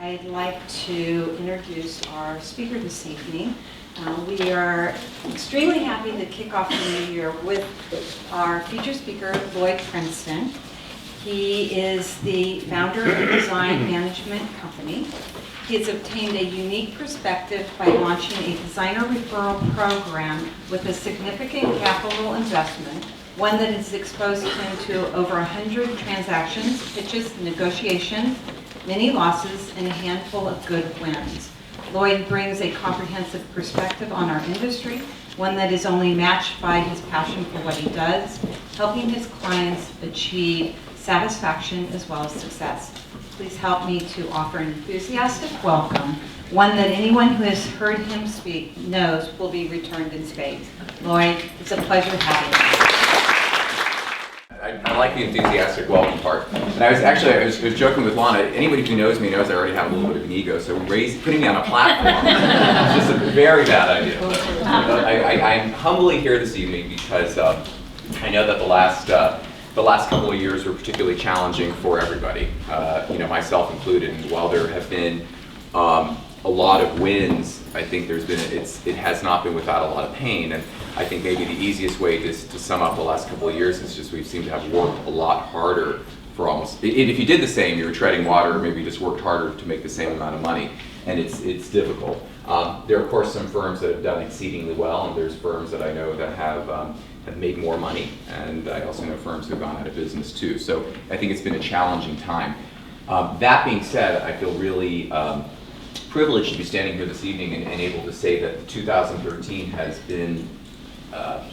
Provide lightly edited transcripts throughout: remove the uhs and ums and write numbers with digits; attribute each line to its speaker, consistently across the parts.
Speaker 1: I'd like to introduce our speaker this evening. We are extremely happy to kick off the new year with our featured speaker, Lloyd Princeton. He is the founder of a design management company. He has obtained a unique perspective by launching a designer referral program with a significant capital investment, one that has exposed him to over 100 transactions, pitches, negotiations, many losses, and a handful of good wins. Lloyd brings a comprehensive perspective on our industry, one that is only matched by his passion for what he does, helping his clients achieve satisfaction as well as success. Please help me to offer an enthusiastic welcome, one that anyone who has heard him speak knows will be returned in spades. Lloyd, it's a pleasure having you.
Speaker 2: I like the enthusiastic welcome part. And I was joking with Lana. Anybody who knows me knows I already have a little bit of an ego, so putting me on a platform is just a very bad idea. I'm humbly here this evening because I know that the last couple of years were particularly challenging for everybody, myself included. And while there have been a lot of wins, I think it has not been without a lot of pain. And I think maybe the easiest way to sum up the last couple of years is just we seem to have worked a lot harder for almost, if you did the same, you were treading water, or maybe you just worked harder to make the same amount of money, and it's difficult. There are of course some firms that have done exceedingly well, and there's firms that I know that have made more money, and I also know firms that have gone out of business too. So I think it's been a challenging time. That being said, I feel really privileged to be standing here this evening and able to say that 2013 has been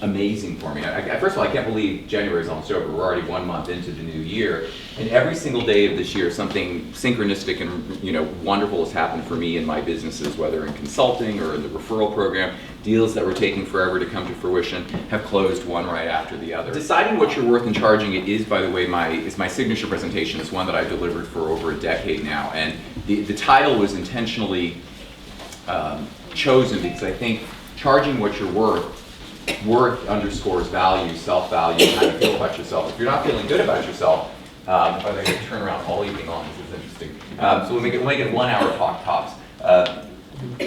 Speaker 2: amazing for me. First of all, I can't believe January is almost over. We're already 1 month into the new year, and every single day of this year, something synchronistic and wonderful has happened for me in my businesses, whether in consulting or in the referral program. Deals that were taking forever to come to fruition have closed one right after the other. Deciding what you're worth and charging it is, by the way, my signature presentation. It's one that I've delivered for over a decade now, and the title was intentionally chosen because I think charging what you're worth underscores value, self-value, how you feel about yourself. If you're not feeling good about yourself, by the way, turn around all evening long. This is interesting. So we'll make it 1 hour talk tops.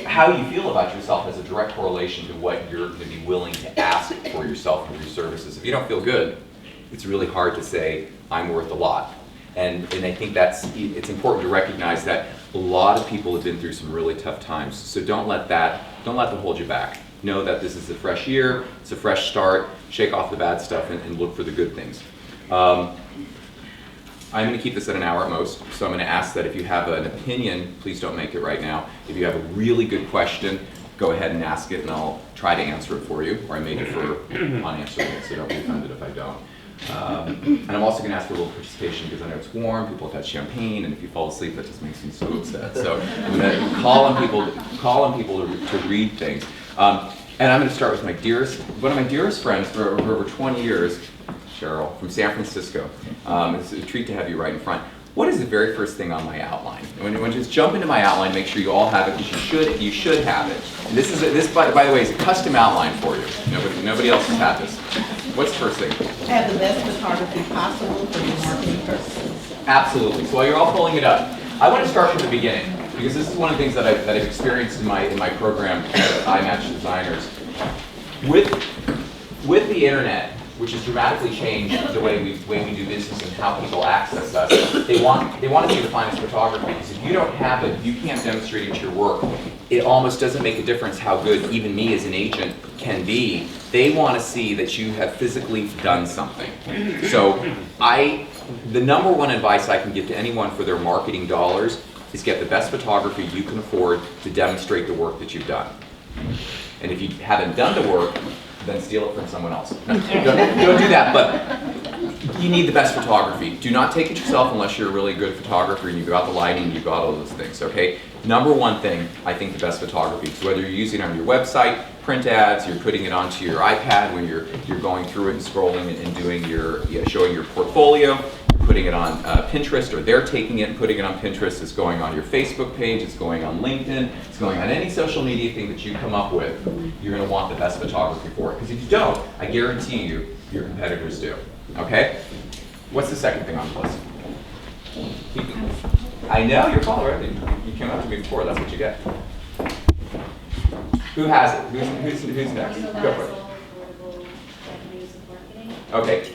Speaker 2: How you feel about yourself has a direct correlation to what you're going to be willing to ask for yourself and your services. If you don't feel good, it's really hard to say, I'm worth a lot. And I think it's important to recognize that a lot of people have been through some really tough times. So don't let that hold you back. Know that this is a fresh year, it's a fresh start, shake off the bad stuff and look for the good things. I'm going to keep this at an hour at most, so I'm going to ask that if you have an opinion, please don't make it right now. If you have a really good question, go ahead and ask it and I'll try to answer it for you, or I may defer on answering it, so don't be offended if I don't. And I'm also going to ask for a little participation because I know it's warm, people have had champagne, and if you fall asleep that just makes me so upset. So I'm going to call on people to read things. And I'm going to start with one of my dearest friends for over 20 years, Cheryl, from San Francisco. It's a treat to have you right in front. What is the very first thing on my outline? When you just jump into my outline, make sure you all have it, because you should have it. And this by the way, is a custom outline for you. Nobody else has had this. What's the first thing?
Speaker 3: Have the best photography possible for your marketing purposes.
Speaker 2: Absolutely. So while you're all pulling it up, I want to start from the beginning, because this is one of the things that I've experienced in my program at iMatch Designers. With the internet, which has dramatically changed the way we do business and how people access us, they want to see the finest photography, because if you don't have it, you can't demonstrate it to your work. It almost doesn't make a difference how good even me as an agent can be. They want to see that you have physically done something. So the number one advice I can give to anyone for their marketing dollars is get the best photography you can afford to demonstrate the work that you've done. And if you haven't done the work, then steal it from someone else. Don't do that, but you need the best photography. Do not take it yourself unless you're a really good photographer and you've got the lighting, you've got all those things, okay? Number one thing, I think the best photography is whether you're using it on your website, print ads, you're putting it onto your iPad when you're going through it and scrolling and doing showing your portfolio, putting it on Pinterest, or they're taking it and putting it on Pinterest. It's going on your Facebook page, it's going on LinkedIn, it's going on any social media thing that you come up with. You're going to want the best photography for it, because if you don't, I guarantee you, your competitors do. Okay? What's the second thing on the list? I know, you're caller, right? You came up to me before, that's what you get. Who has it? Who's next? Go for it. Okay.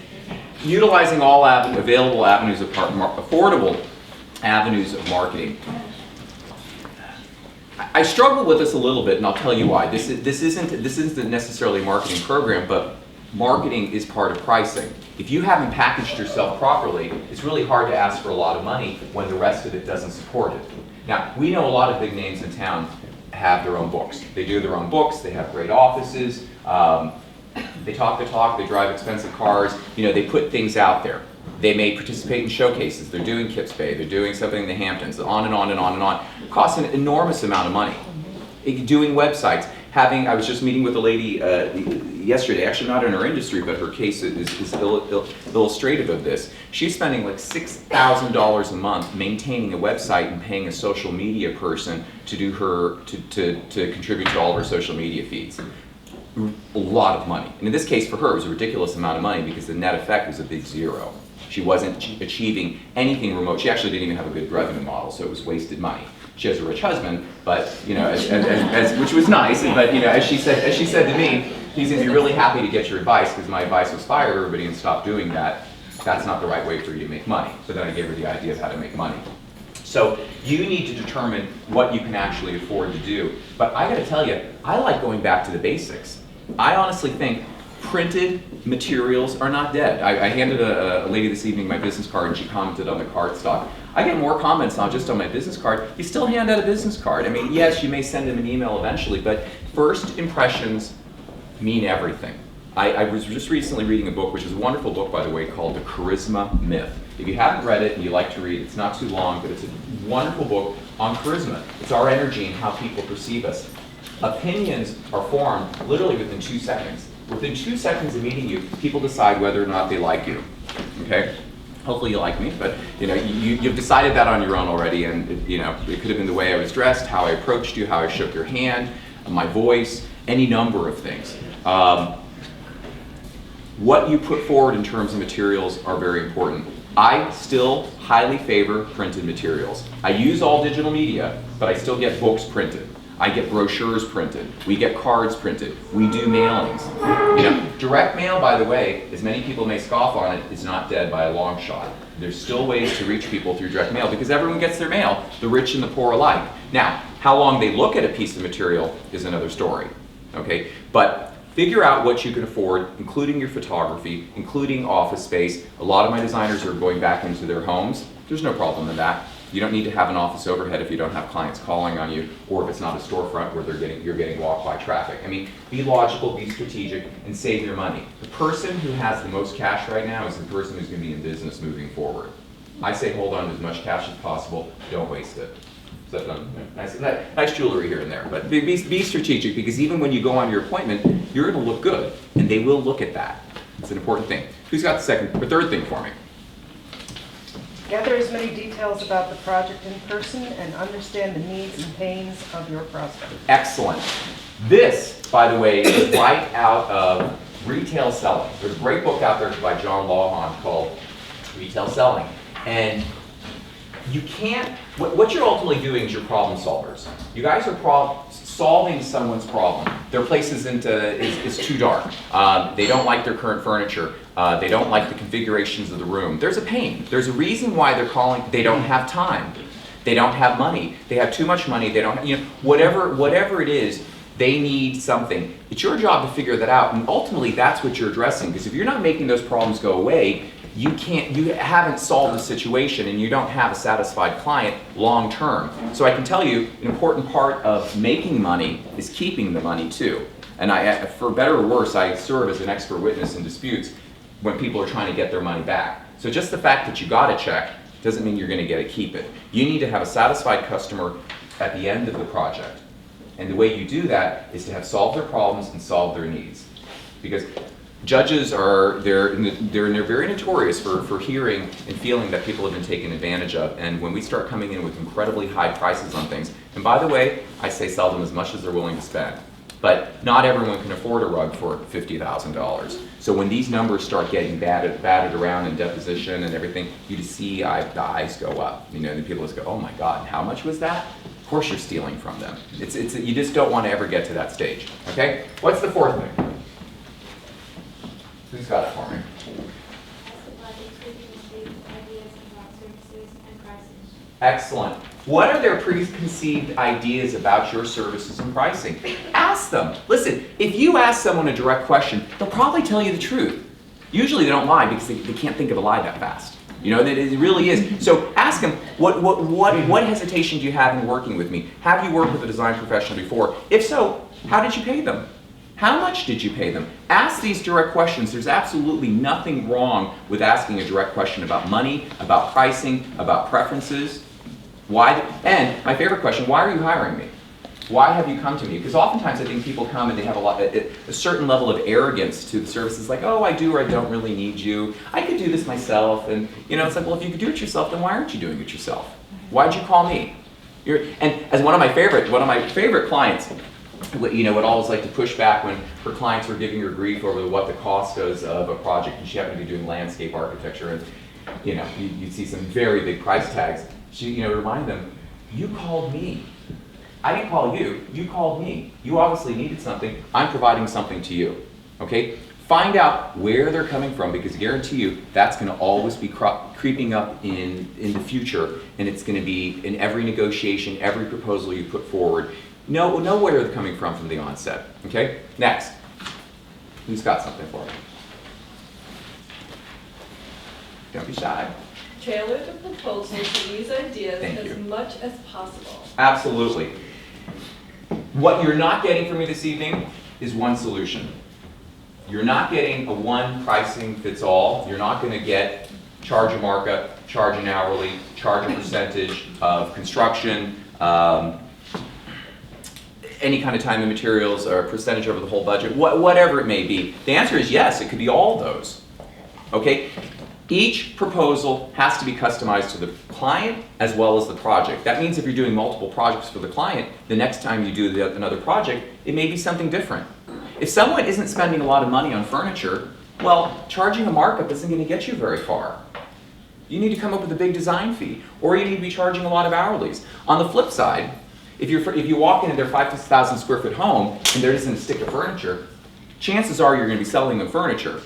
Speaker 2: Utilizing all available avenues of affordable avenues of marketing. I struggle with this a little bit, and I'll tell you why. This isn't necessarily a marketing program, but marketing is part of pricing. If you haven't packaged yourself properly, it's really hard to ask for a lot of money when the rest of it doesn't support it. Now, we know a lot of big names in town have their own books. They do their own books, they have great offices, they talk the talk, they drive expensive cars, you know, they put things out there. They may participate in showcases, they're doing Kips Bay, they're doing something in the Hamptons, on and on and on and on. It costs an enormous amount of money. Doing websites, I was just meeting with a lady yesterday, actually not in her industry, but her case is illustrative of this. She's spending like $6,000 a month maintaining a website and paying a social media person to do to contribute to all of her social media feeds. A lot of money. And in this case for her, it was a ridiculous amount of money because the net effect was a big zero. She wasn't achieving anything remote. She actually didn't even have a good revenue model, so it was wasted money. She has a rich husband, but you know, which was nice. But you know, as she said to me, he's gonna be really happy to get your advice because my advice was fire everybody and stop doing that. That's not the right way for you to make money. So then I gave her the idea of how to make money. So you need to determine what you can actually afford to do. But I got to tell you, I like going back to the basics. I honestly think printed materials are not dead. I handed a lady this evening my business card and she commented on the cardstock. I get more comments not just on my business card. You still hand out a business card. I mean, yes, you may send them an email eventually, but first impressions mean everything. I was just recently reading a book, which is a wonderful book, by the way, called The Charisma Myth. If you haven't read it and you like to read, it's not too long, but it's a wonderful book on charisma. It's our energy and how people perceive us. Opinions are formed literally within 2 seconds. Within 2 seconds of meeting you, people decide whether or not they like you. Okay? Hopefully you like me, but you know, you've decided that on your own already, and you know, it could have been the way I was dressed, how I approached you, how I shook your hand, my voice, any number of things. What you put forward in terms of materials are very important. I still highly favor printed materials. I use all digital media, but I still get books printed. I get brochures printed. We get cards printed. We do mailings. You know, direct mail, by the way, as many people may scoff on it, is not dead by a long shot. There's still ways to reach people through direct mail because everyone gets their mail, the rich and the poor alike. Now, how long they look at a piece of material is another story. Okay, but figure out what you can afford, including your photography, including office space. A lot of my designers are going back into their homes. There's no problem in that. You don't need to have an office overhead if you don't have clients calling on you, or if it's not a storefront where you're getting walked by traffic. I mean, be logical, be strategic, and save your money. The person who has the most cash right now is the person who's going to be in business moving forward. I say hold on to as much cash as possible, don't waste it. So, nice jewelry here and there, but be strategic, because even when you go on your appointment, you're going to look good, and they will look at that. It's an important thing. Who's got the second or third thing for me?
Speaker 4: Gather as many details about the project in person and understand the needs and pains of your prospect.
Speaker 2: Excellent. This, by the way, is right out of Retail Selling. There's a great book out there by John Lawhon called Retail Selling. And you can't, what you're ultimately doing is you're problem solvers. You guys are solving someone's problem. Their place is too dark. They don't like their current furniture. They don't like the configurations of the room. There's a pain. There's a reason why they're calling. They don't have time. They don't have money. They have too much money. They don't have, you know, whatever it is, they need something. It's your job to figure that out, and ultimately that's what you're addressing, because if you're not making those problems go away, you haven't solved the situation, and you don't have a satisfied client long term. So I can tell you, an important part of making money is keeping the money too. And for better or worse, I serve as an expert witness in disputes when people are trying to get their money back. So just the fact that you got a check doesn't mean you're going to get to keep it. You need to have a satisfied customer at the end of the project. And the way you do that is to have solved their problems and solve their needs. Because judges they're very notorious for hearing and feeling that people have been taken advantage of. And when we start coming in with incredibly high prices on things, and by the way, I say sell them as much as they're willing to spend. But not everyone can afford a rug for $50,000. So when these numbers start getting batted around in deposition and everything, you just see the eyes go up. You know, and people just go, oh my God, how much was that? Of course you're stealing from them. You just don't want to ever get to that stage, okay? What's the fourth thing? Who's got it for me? Excellent. What are their preconceived ideas about your services and pricing? Ask them. Listen, if you ask someone a direct question, they'll probably tell you the truth. Usually they don't lie because they can't think of a lie that fast. You know, it really is. So ask them, what hesitation do you have in working with me? Have you worked with a design professional before? If so, how did you pay them? How much did you pay them? Ask these direct questions. There's absolutely nothing wrong with asking a direct question about money, about pricing, about preferences. Why? And my favorite question, why are you hiring me? Why have you come to me? Because oftentimes I think people come and they have a certain level of arrogance to the services, like, oh, I do or I don't really need you. I could do this myself. And you know, it's like, well, if you could do it yourself, then why aren't you doing it yourself? Why'd you call me? And as one of my favorite clients, you know, would always like to push back when her clients were giving her grief over what the cost is of a project, and she happened to be doing landscape architecture, and you know, you'd see some very big price tags. She, you know, remind them, you called me. I didn't call you, you called me. You obviously needed something, I'm providing something to you, okay? Find out where they're coming from, because I guarantee you that's gonna always be creeping up in the future, and it's gonna be in every negotiation, every proposal you put forward. Know where they're coming from the onset, okay? Next, who's got something for me? Don't be shy.
Speaker 5: Tailor the proposal to these ideas
Speaker 2: Thank
Speaker 5: as
Speaker 2: you.
Speaker 5: much as possible.
Speaker 2: Absolutely. What you're not getting from me this evening is one solution. You're not getting a one pricing fits all. You're not going to charge a markup, charge an hourly, charge a percentage of construction, any kind of time and materials, or a percentage over the whole budget, whatever it may be. The answer is yes, it could be all those. Okay? Each proposal has to be customized to the client as well as the project. That means if you're doing multiple projects for the client, the next time you do another project, it may be something different. If someone isn't spending a lot of money on furniture, well, charging a markup isn't going to get you very far. You need to come up with a big design fee, or you need to be charging a lot of hourlies. On the flip side, if you walk into their 5,000 square foot home and there isn't a stick of furniture, chances are you're going to be selling them furniture.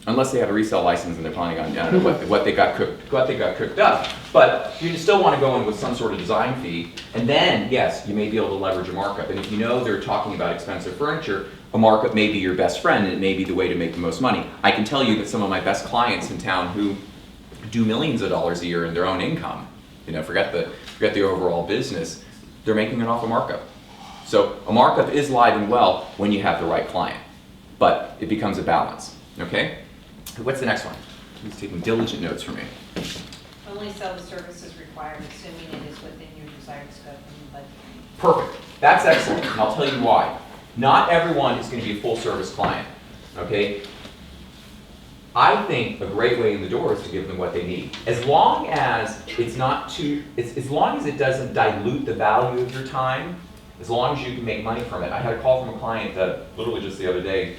Speaker 2: Unless they have a resale license and they're planning on, I don't know, what they got cooked up. But you still want to go in with some sort of design fee, and then, yes, you may be able to leverage a markup. And if you know they're talking about expensive furniture, a markup may be your best friend, and it may be the way to make the most money. I can tell you that some of my best clients in town who do millions of dollars a year in their own income, you know, forget the overall business, they're making it off a markup. So a markup is live and well when you have the right client, but it becomes a balance, okay? What's the next one? Who's taking diligent notes for me?
Speaker 1: Only sell the services required, assuming it is within your desired scope and budget.
Speaker 2: Perfect. That's excellent, and I'll tell you why. Not everyone is going to be a full-service client, okay? I think a great way in the door is to give them what they need. As long as it's not too, as long as it doesn't dilute the value of your time, as long as you can make money from it. I had a call from a client literally just the other day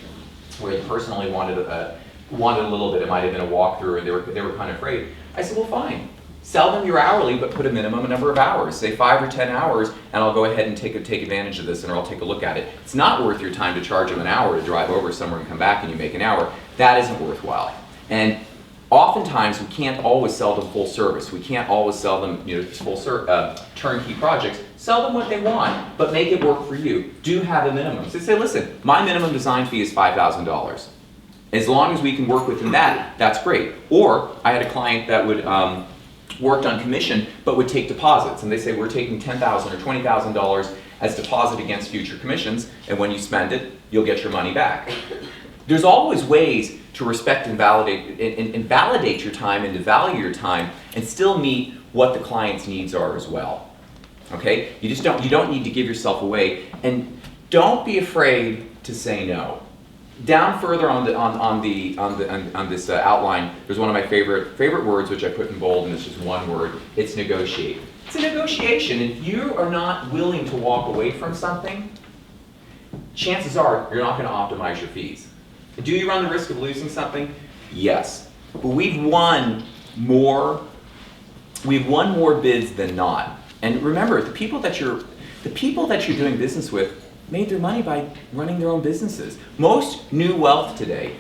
Speaker 2: where he personally wanted a little bit. It might have been a walkthrough, and they were kind of afraid. I said, well, fine. Sell them your hourly, but put a minimum number of hours. Say 5 or 10 hours, and I'll go ahead and take advantage of this, and I'll take a look at it. It's not worth your time to charge them an hour to drive over somewhere and come back and you make an hour. That isn't worthwhile. And oftentimes, we can't always sell them full service. We can't always sell them, you know, full turnkey projects. Sell them what they want, but make it work for you. Do have a minimum. So say, listen, my minimum design fee is $5,000. As long as we can work within that, that's great. Or I had a client that would worked on commission, but would take deposits, and they say we're taking $10,000 or $20,000 as deposit against future commissions, and when you spend it, you'll get your money back. There's always ways to respect and validate your time and to value your time, and still meet what the client's needs are as well. Okay? You don't need to give yourself away, and don't be afraid to say no. Down further on this outline, there's one of my favorite words, which I put in bold, and it's just one word. It's negotiate. It's a negotiation. If you are not willing to walk away from something, chances are you're not going to optimize your fees. Do you run the risk of losing something? Yes. But we've won more bids than not. And remember, the people that you're doing business with made their money by running their own businesses. Most new wealth today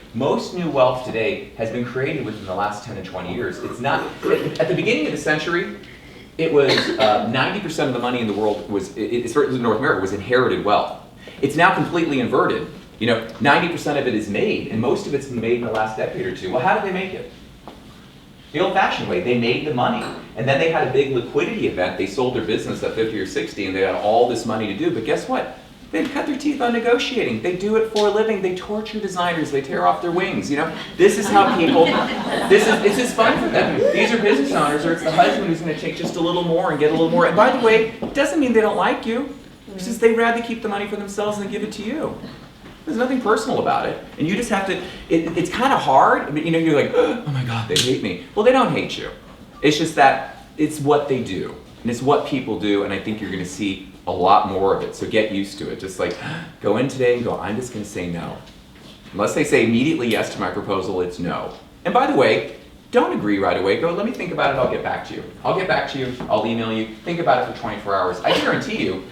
Speaker 2: has been created within the last 10 to 20 years. It's not, at the beginning of the century, it was 90% of the money in the world certainly in North America, was inherited wealth. It's now completely inverted. 90% of it is made, and most of it's been made in the last decade or two. Well, how did they make it? The old-fashioned way. They made the money, and then they had a big liquidity event. They sold their business at 50 or 60, and they had all this money to do. But guess what? They cut their teeth on negotiating. They do it for a living. They torture designers. They tear off their wings. This is how people. This is fun for them. These are business owners, or it's the husband who's going to take just a little more and get a little more. And by the way, it doesn't mean they don't like you. It's just they'd rather keep the money for themselves than give it to you. There's nothing personal about it, and you just have to. It's kind of hard. You're like, oh my God, they hate me. Well, they don't hate you. It's just that it's what they do, and it's what people do, and I think you're going to see a lot more of it. So get used to it. Just like go in today and go, I'm just going to say no. Unless they say immediately yes to my proposal, it's no. And by the way, don't agree right away. Go, let me think about it. I'll get back to you. I'll email you. Think about it for 24 hours. I guarantee you.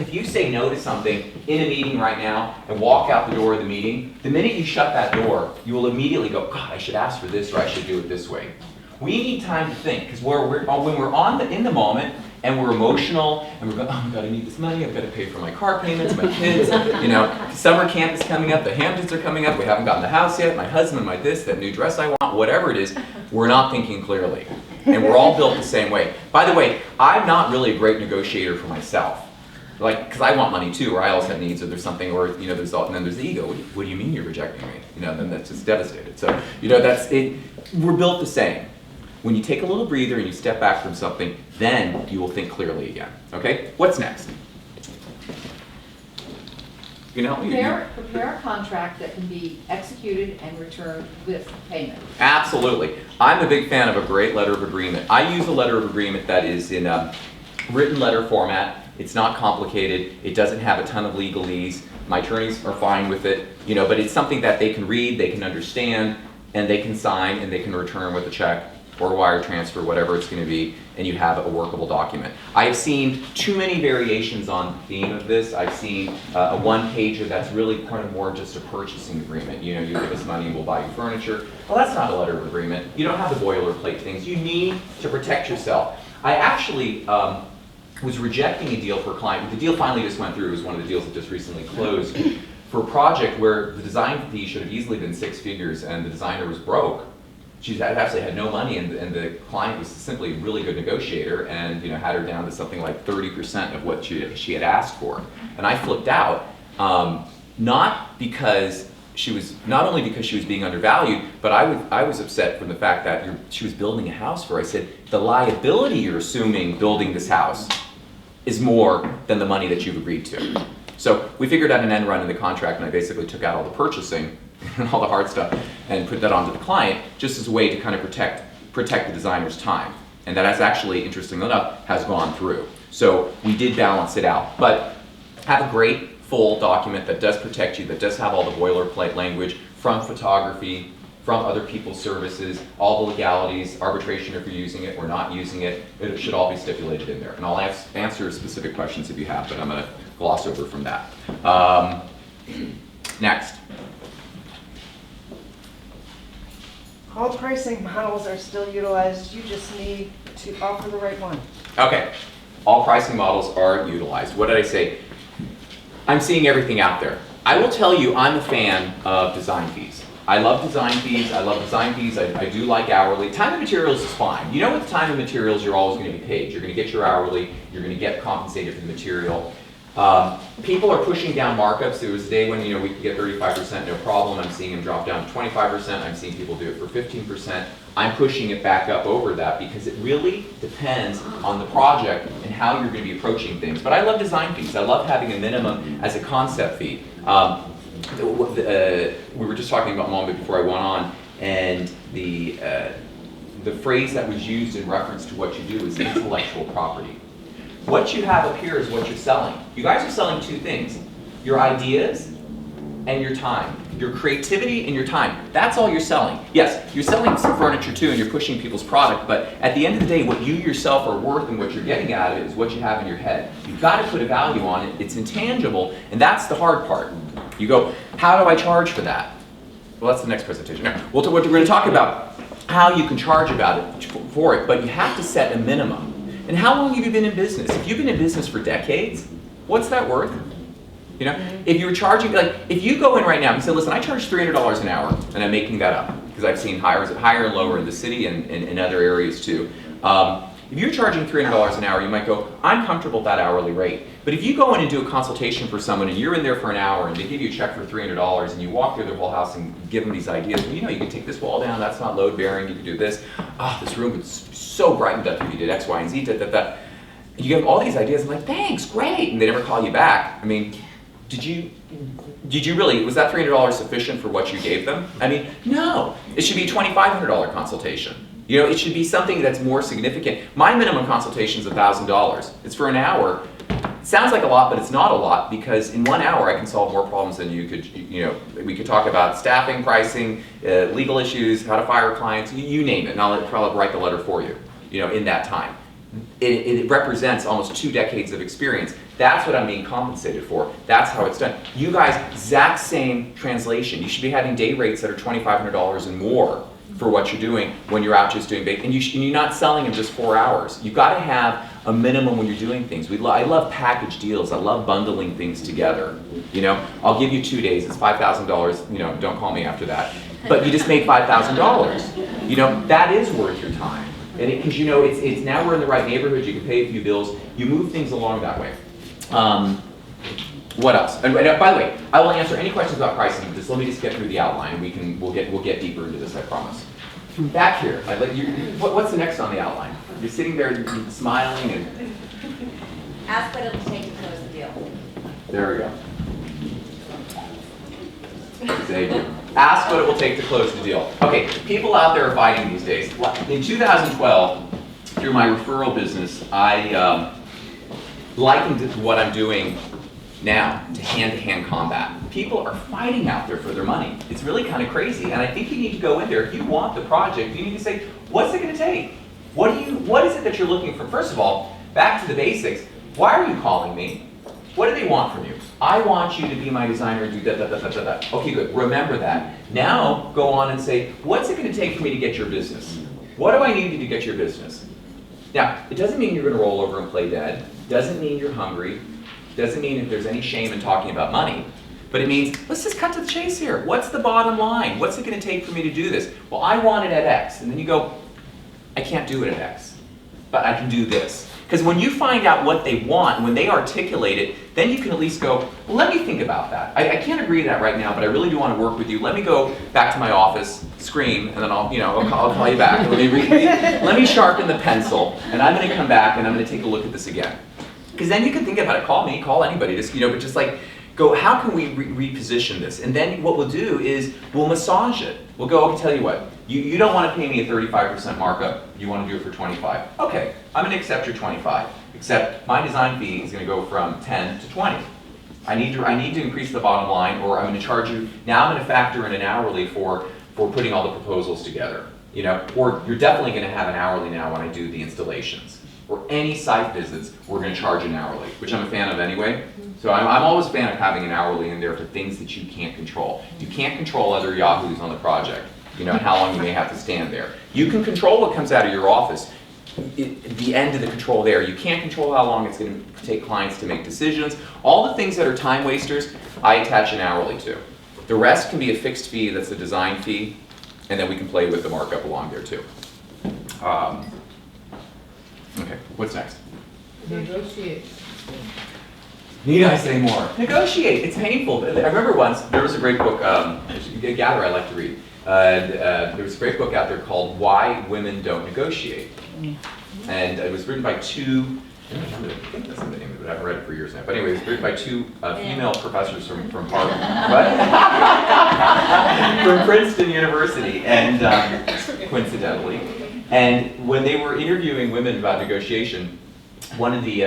Speaker 2: If you say no to something in a meeting right now and walk out the door of the meeting, the minute you shut that door, you will immediately go, God, I should ask for this, or I should do it this way. We need time to think, because when we're in the moment and we're emotional and we're going, oh my God, I need this money, I've got to pay for my car payments, my kids, summer camp is coming up, the Hamptons are coming up, we haven't gotten the house yet, my husband, my this, that new dress I want, whatever it is, we're not thinking clearly. And we're all built the same way. By the way, I'm not really a great negotiator for myself. Because I want money too, or I also have needs, or there's something, or and then there's the ego. What do you mean you're rejecting me? Then that's just devastated. So that's it. We're built the same. When you take a little breather and you step back from something, then you will think clearly again. Okay? What's next?
Speaker 6: Prepare a contract that can be executed and returned with payment.
Speaker 2: Absolutely. I'm a big fan of a great letter of agreement. I use a letter of agreement that is in written letter format. It's not complicated. It doesn't have a ton of legalese. My attorneys are fine with it, but it's something that they can read, they can understand, and they can sign, and they can return with a check or a wire transfer, whatever it's going to be, and you have a workable document. I have seen too many variations on the theme of this. I've seen a one-pager that's really kind of more just a purchasing agreement. You give us money and we'll buy you furniture. Well, that's not a letter of agreement. You don't have the boilerplate things. You need to protect yourself. I actually was rejecting a deal for a client. The deal finally just went through. It was one of the deals that just recently closed for a project where the design fee should have easily been 6 figures, and the designer was broke. She actually had no money, and the client was simply a really good negotiator, and had her down to something like 30% of what she had asked for. And I flipped out, not only because she was being undervalued, but I was upset from the fact that she was building a house for her. I said, the liability you're assuming building this house is more than the money that you've agreed to. So we figured out an end run in the contract, and I basically took out all the purchasing and all the hard stuff and put that onto the client just as a way to kind of protect the designer's time. And that has actually, interestingly enough, has gone through. So we did balance it out. But have a great full document that does protect you, that does have all the boilerplate language from photography, from other people's services, all the legalities, arbitration if you're using it or not using it. It should all be stipulated in there. And I'll answer specific questions if you have, but I'm going to gloss over from that. Next.
Speaker 4: All pricing models are still utilized. You just need to offer the right one.
Speaker 2: Okay. All pricing models are utilized. What did I say? I'm seeing everything out there. I will tell you, I'm a fan of design fees. I love design fees. I do like hourly. Time and materials is fine. With time and materials, you're always going to be paid. You're going to get your hourly. You're going to get compensated for the material. People are pushing down markups. There was a day when we could get 35%, no problem. I'm seeing them drop down to 25%. I'm seeing people do it for 15%. I'm pushing it back up over that because it really depends on the project and how you're going to be approaching things. But I love design fees. I love having a minimum as a concept fee. We were just talking about a moment before I went on, and the phrase that was used in reference to what you do is intellectual property. What you have up here is what you're selling. You guys are selling two things. your ideas and your time. Your creativity and your time. That's all you're selling. Yes, you're selling some furniture too and you're pushing people's product, but at the end of the day, what you yourself are worth and what you're getting out of it is what you have in your head. You've got to put a value on it. It's intangible, and that's the hard part. You go, how do I charge for that? Well, that's the next presentation. Now, we're going to talk about how you can charge for it, but you have to set a minimum. And how long have you been in business? If you've been in business for decades, what's that worth? You know, if you were charging, like, if you go in right now and say, listen, I charge $300 an hour, and I'm making that up, because I've seen higher and lower in the city and in other areas too. If you're charging $300 an hour, you might go, I'm comfortable with that hourly rate. But if you go in and do a consultation for someone, and you're in there for an hour, and they give you a check for $300, and you walk through their whole house and give them these ideas, well, you know, you can take this wall down, that's not load bearing, you can do this. Oh, this room is so brightened up if you did X, Y, and Z, da, da, da. You give them all these ideas, and like, thanks, great, and they never call you back. I mean, did you really, was that $300 sufficient for what you gave them? I mean, no. It should be a $2,500 consultation. You know, it should be something that's more significant. My minimum consultation is $1,000. It's for an hour. It sounds like a lot, but it's not a lot, because in 1 hour I can solve more problems than you could, you know, we could talk about staffing, pricing, legal issues, how to fire clients, you name it, and I'll probably write the letter for you, you know, in that time. It represents almost 2 decades of experience. That's what I'm being compensated for. That's how it's done. You guys, exact same translation. You should be having day rates that are $2,500 and more for what you're doing when you're out just doing bake. And you're not selling them just 4 hours. You've got to have a minimum when you're doing things. I love package deals. I love bundling things together. You know, I'll give you 2 days. It's $5,000. You know, don't call me after that. But you just made $5,000. You know, that is worth your time. And because you know, it's now we're in the right neighborhood. You can pay a few bills. You move things along that way. What else? And by the way, I will answer any questions about pricing. Just let me just get through the outline. We'll get deeper into this. I promise. Back here, what's the next on the outline? You're sitting there, you're smiling, and
Speaker 7: ask what it'll take to close the deal.
Speaker 2: there we go. Thank you. Ask what it will take to close the deal. Okay, people out there are fighting these days. In 2012, through my referral business, I likened what I'm doing now to hand-to-hand combat. People are fighting out there for their money. It's really kind of crazy, and I think you need to go in there. If you want the project, you need to say, what's it going to take? What is it that you're looking for? First of all, back to the basics. Why are you calling me? What do they want from you? I want you to be my designer and do da da da da da da. Okay, good. Remember that. Now go on and say, what's it going to take for me to get your business? What do I need to get your business? Now, it doesn't mean you're going to roll over and play dead. Doesn't mean you're hungry. Doesn't mean if there's any shame in talking about money. But it means, let's just cut to the chase here. What's the bottom line? What's it going to take for me to do this? Well, I want it at X. And then you go, I can't do it at X, but I can do this. Because when you find out what they want, when they articulate it, then you can at least go, well, let me think about that. I can't agree to that right now, but I really do want to work with you. Let me go back to my office, scream, and then I'll call you back. Let me sharpen the pencil, and I'm going to come back and I'm going to take a look at this again. Because then you can think about it. Call me, call anybody. Just but just like go. How can we reposition this? And then what we'll do is we'll massage it. We'll go. Okay, tell you what. You don't want to pay me a 35% markup. You want to do it for 25. Okay, I'm going to accept your 25. Except my design fee is going to go from 10 to 20. I need to increase the bottom line, or I'm going to charge you. Now I'm going to factor in an hourly for putting all the proposals together. Or you're definitely going to have an hourly now when I do the installations. Or any site visits, we're going to charge an hourly, which I'm a fan of anyway. So I'm always a fan of having an hourly in there for things that you can't control. You can't control other yahoos on the project, and how long you may have to stand there. You can control what comes out of your office. The end of the control there. You can't control how long it's going to take clients to make decisions. All the things that are time wasters, I attach an hourly to. The rest can be a fixed fee, that's the design fee, and then we can play with the markup along there too. Okay, what's next?
Speaker 3: Negotiate.
Speaker 2: Need I say more? Negotiate. It's painful. I remember once, there was a great book, a gather I like to read. There was a great book out there called Why Women Don't Negotiate. And it was written by two, I think that's the name of it, I haven't read it for years now. But anyway, it was written by two female professors from Harvard. From Princeton University, and coincidentally. And when they were interviewing women about negotiation, one of the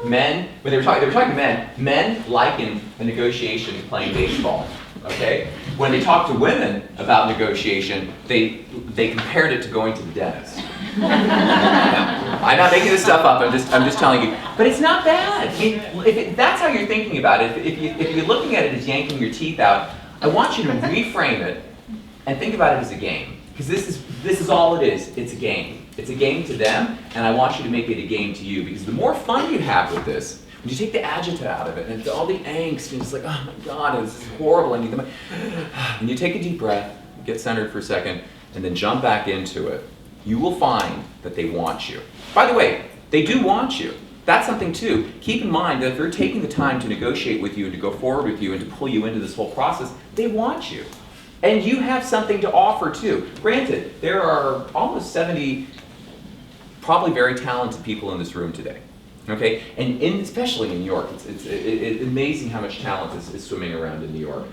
Speaker 2: Men, when they were talking to men liken a negotiation to playing baseball, okay? When they talk to women about negotiation, they compared it to going to the dentist. Now, I'm not making this stuff up, I'm just telling you. But it's not bad. If that's how you're thinking about it, if you're looking at it as yanking your teeth out, I want you to reframe it and think about it as a game. Because this is all it is. It's a game. It's a game to them, and I want you to make it a game to you. Because the more fun you have with this, when you take the agita out of it, and all the angst, and it's like, oh my God, this is horrible, I need the money. And you take a deep breath, get centered for a second, and then jump back into it, you will find that they want you. By the way, they do want you. That's something too. Keep in mind that if they're taking the time to negotiate with you and to go forward with you and to pull you into this whole process, they want you. And you have something to offer too. Granted, there are almost 70 probably very talented people in this room today. Okay, and especially in New York, it's amazing how much talent is swimming around in New York.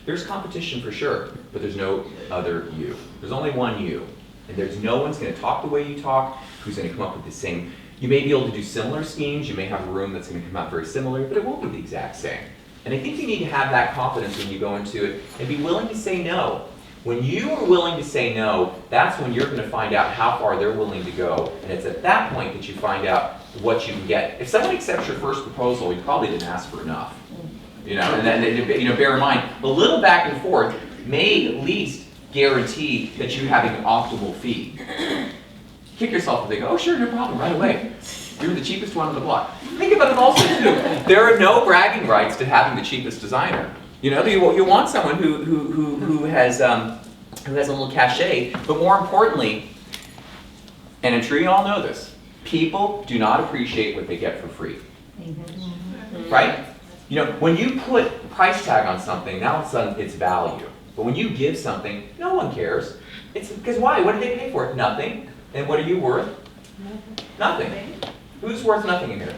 Speaker 2: There's competition for sure, but there's no other you. There's only one you. And there's no one's going to talk the way you talk, who's going to come up with the same. You may be able to do similar schemes, you may have a room that's going to come out very similar, but it won't be the exact same. And I think you need to have that confidence when you go into it and be willing to say no. When you are willing to say no, that's when you're going to find out how far they're willing to go. And it's at that point that you find out what you can get. If someone accepts your first proposal, you probably didn't ask for enough. You know, and then, you know, bear in mind, a little back and forth may at least guarantee that you have an optimal fee. Kick yourself if they go, oh sure, no problem, right away. You're the cheapest one on the block. Think about it also too. There are no bragging rights to having the cheapest designer. You know, you want someone who has a little cachet, but more importantly, and I'm sure you all know this, people do not appreciate what they get for free. Right? You know, when you put a price tag on something, now all of a sudden it's value. But when you give something, no one cares. It's because why? What did they pay for it? Nothing. And what are you worth? Nothing. Who's worth nothing in here?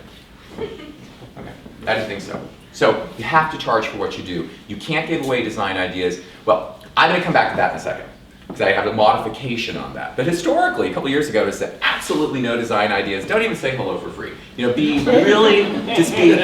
Speaker 2: Okay, I didn't think so. So you have to charge for what you do. You can't give away design ideas. Well, I'm going to come back to that in a second, because I have a modification on that. But historically, a couple years ago, it said absolutely no design ideas. Don't even say hello for free. You know, be really, just be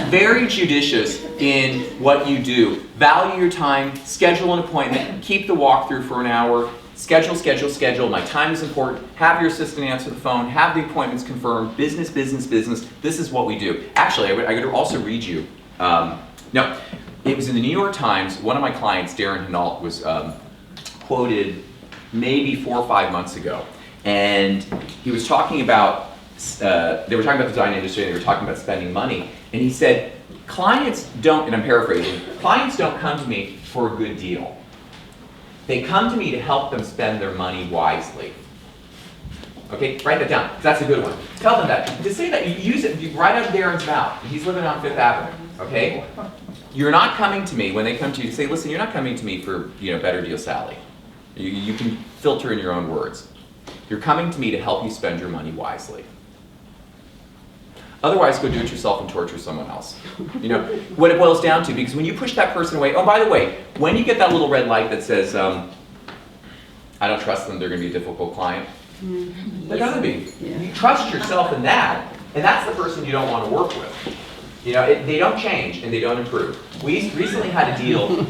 Speaker 2: very judicious in what you do. Value your time, schedule an appointment, keep the walkthrough for an hour, schedule, schedule, schedule. My time is important. Have your assistant answer the phone, have the appointments confirmed, business, business, business. This is what we do. Actually, I could also read you. No, it was in the New York Times. One of my clients, Darren Hinault, was quoted maybe 4 or 5 months ago. And he was talking about, they were talking about the design industry, and they were talking about spending money. And he said, clients don't, and I'm paraphrasing, clients don't come to me for a good deal. They come to me to help them spend their money wisely. Okay, write that down, 'cause that's a good one. Tell them that. To say that, you use it right out of Darren's mouth. He's living on Fifth Avenue, okay? You're not coming to me, when they come to you, to say, listen, you're not coming to me for, you know, better deal Sally. You can filter in your own words. You're coming to me to help you spend your money wisely. Otherwise, go do it yourself and torture someone else. You know, what it boils down to, because when you push that person away, oh, by the way, when you get that little red light that says, I don't trust them, they're going to be a difficult client, they're going to be. You trust yourself in that, and that's the person you don't want to work with. You know, they don't change and they don't improve. We recently had a deal with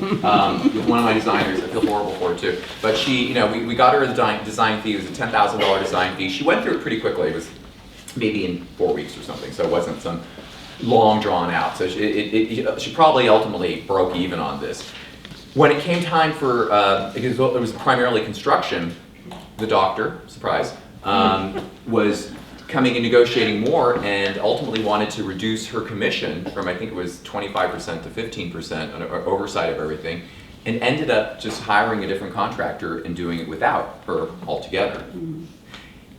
Speaker 2: one of my designers. I feel horrible for her too. But she, you know, we got her a design fee. It was a $10,000 design fee. She went through it pretty quickly. It was maybe in 4 weeks or something. So it wasn't some long drawn out. So she probably ultimately broke even on this. When it came time for, because it was primarily construction, the doctor, surprise, was coming and negotiating more and ultimately wanted to reduce her commission from, I think it was 25% to 15% on oversight of everything, and ended up just hiring a different contractor and doing it without her altogether.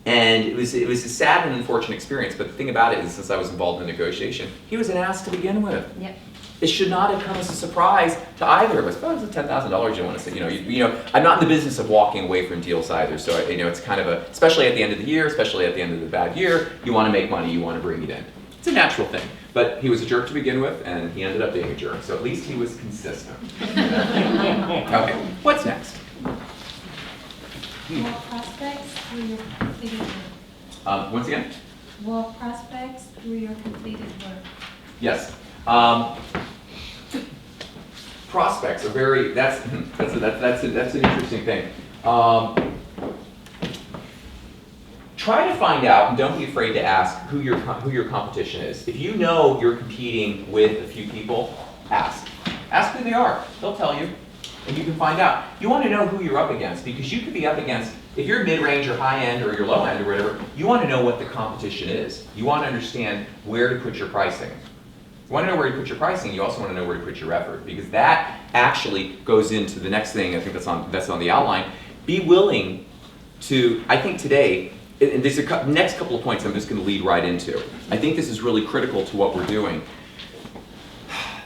Speaker 2: And it was a sad and unfortunate experience, but the thing about it is, since I was involved in the negotiation, he was an ass to begin with.
Speaker 7: Yep.
Speaker 2: It should not have come as a surprise to either of us. Oh, it's $10,000 you want to say. You know, I'm not in the business of walking away from deals either. So you know, it's kind of a, especially at the end of the year, especially at the end of the bad year, you want to make money, you want to bring it in. It's a natural thing. But he was a jerk to begin with, and he ended up being a jerk. So at least he was consistent. Okay, what's next?
Speaker 8: More prospects for your figure.
Speaker 2: Once again?
Speaker 8: more prospects through your completed work?
Speaker 2: Yes. Prospects are very, that's an interesting thing. Try to find out, and don't be afraid to ask who your competition is. If you know you're competing with a few people, ask. Ask who they are. They'll tell you, and you can find out. You want to know who you're up against, because you could be up against, if you're mid-range or high-end or you're low-end or whatever, you want to know what the competition is. You want to understand where to put your pricing. You want to know where to put your pricing, you also want to know where to put your effort, because that actually goes into the next thing, I think that's on the outline. Be willing to, I think today, and there's a next couple of points I'm just going to lead right into. I think this is really critical to what we're doing.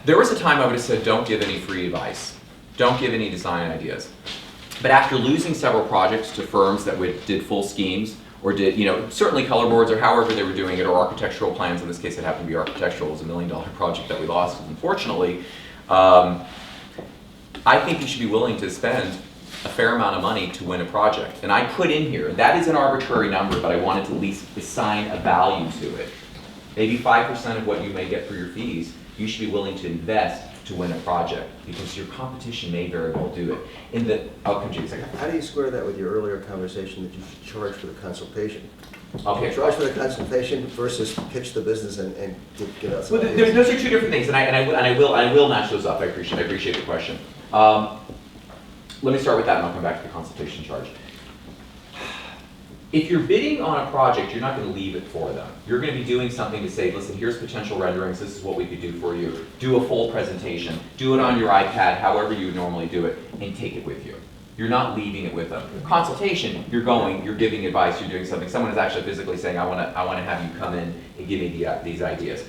Speaker 2: There was a time I would have said, don't give any free advice. Don't give any design ideas. But after losing several projects to firms that did full schemes, or did, certainly color boards or however they were doing it, or architectural plans, in this case it happened to be architectural, it was $1 million project that we lost, unfortunately. I think you should be willing to spend a fair amount of money to win a project. And I put in here, that is an arbitrary number, but I wanted to at least assign a value to it. Maybe 5% of what you may get for your fees, you should be willing to invest to win a project, because your competition may very well do it. I'll come to you in a second.
Speaker 9: How do you square that with your earlier conversation that you should charge for the consultation?
Speaker 2: Okay.
Speaker 9: Charge for the consultation versus pitch the business and get out some
Speaker 2: Well,
Speaker 9: ideas.
Speaker 2: those are two different things, and I will match those up. I appreciate the question. Let me start with that, and I'll come back to the consultation charge. If you're bidding on a project, you're not going to leave it for them. You're going to be doing something to say, listen, here's potential renderings, this is what we could do for you. Do a full presentation, do it on your iPad, however you would normally do it, and take it with you. You're not leaving it with them. Consultation, you're going, you're giving advice, you're doing something. Someone is actually physically saying, I want to have you come in and give me these ideas.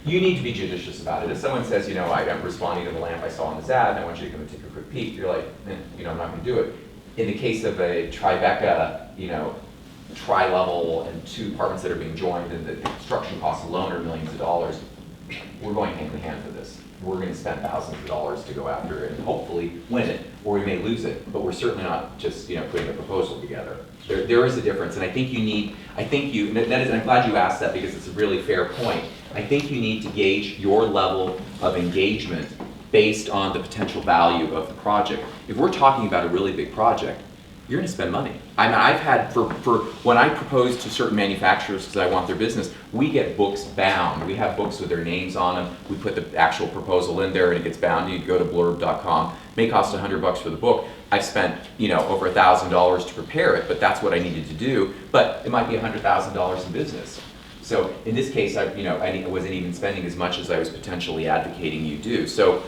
Speaker 2: You need to be judicious about it. If someone says, I'm responding to the lamp I saw on this ad, and I want you to come and take a quick peek, you're like, I'm not going to do it. In the case of a Tribeca, tri-level and two apartments that are being joined, and the construction costs alone are millions of dollars, we're going hand in hand for this. We're going to spend thousands of dollars to go after it and hopefully win it, or we may lose it, but we're certainly not just putting a proposal together. There is a difference, and I think I'm glad you asked that, because it's a really fair point. I think you need to gauge your level of engagement based on the potential value of the project. If we're talking about a really big project, you're going to spend money. I mean, I've had, for when I propose to certain manufacturers because I want their business, we get books bound. We have books with their names on them. We put the actual proposal in there and it gets bound. You go to blurb.com. May cost $100 for the book. I've spent, over $1,000 to prepare it, but that's what I needed to do. But it might be $100,000 in business. So in this case, I wasn't even spending as much as I was potentially advocating you do. So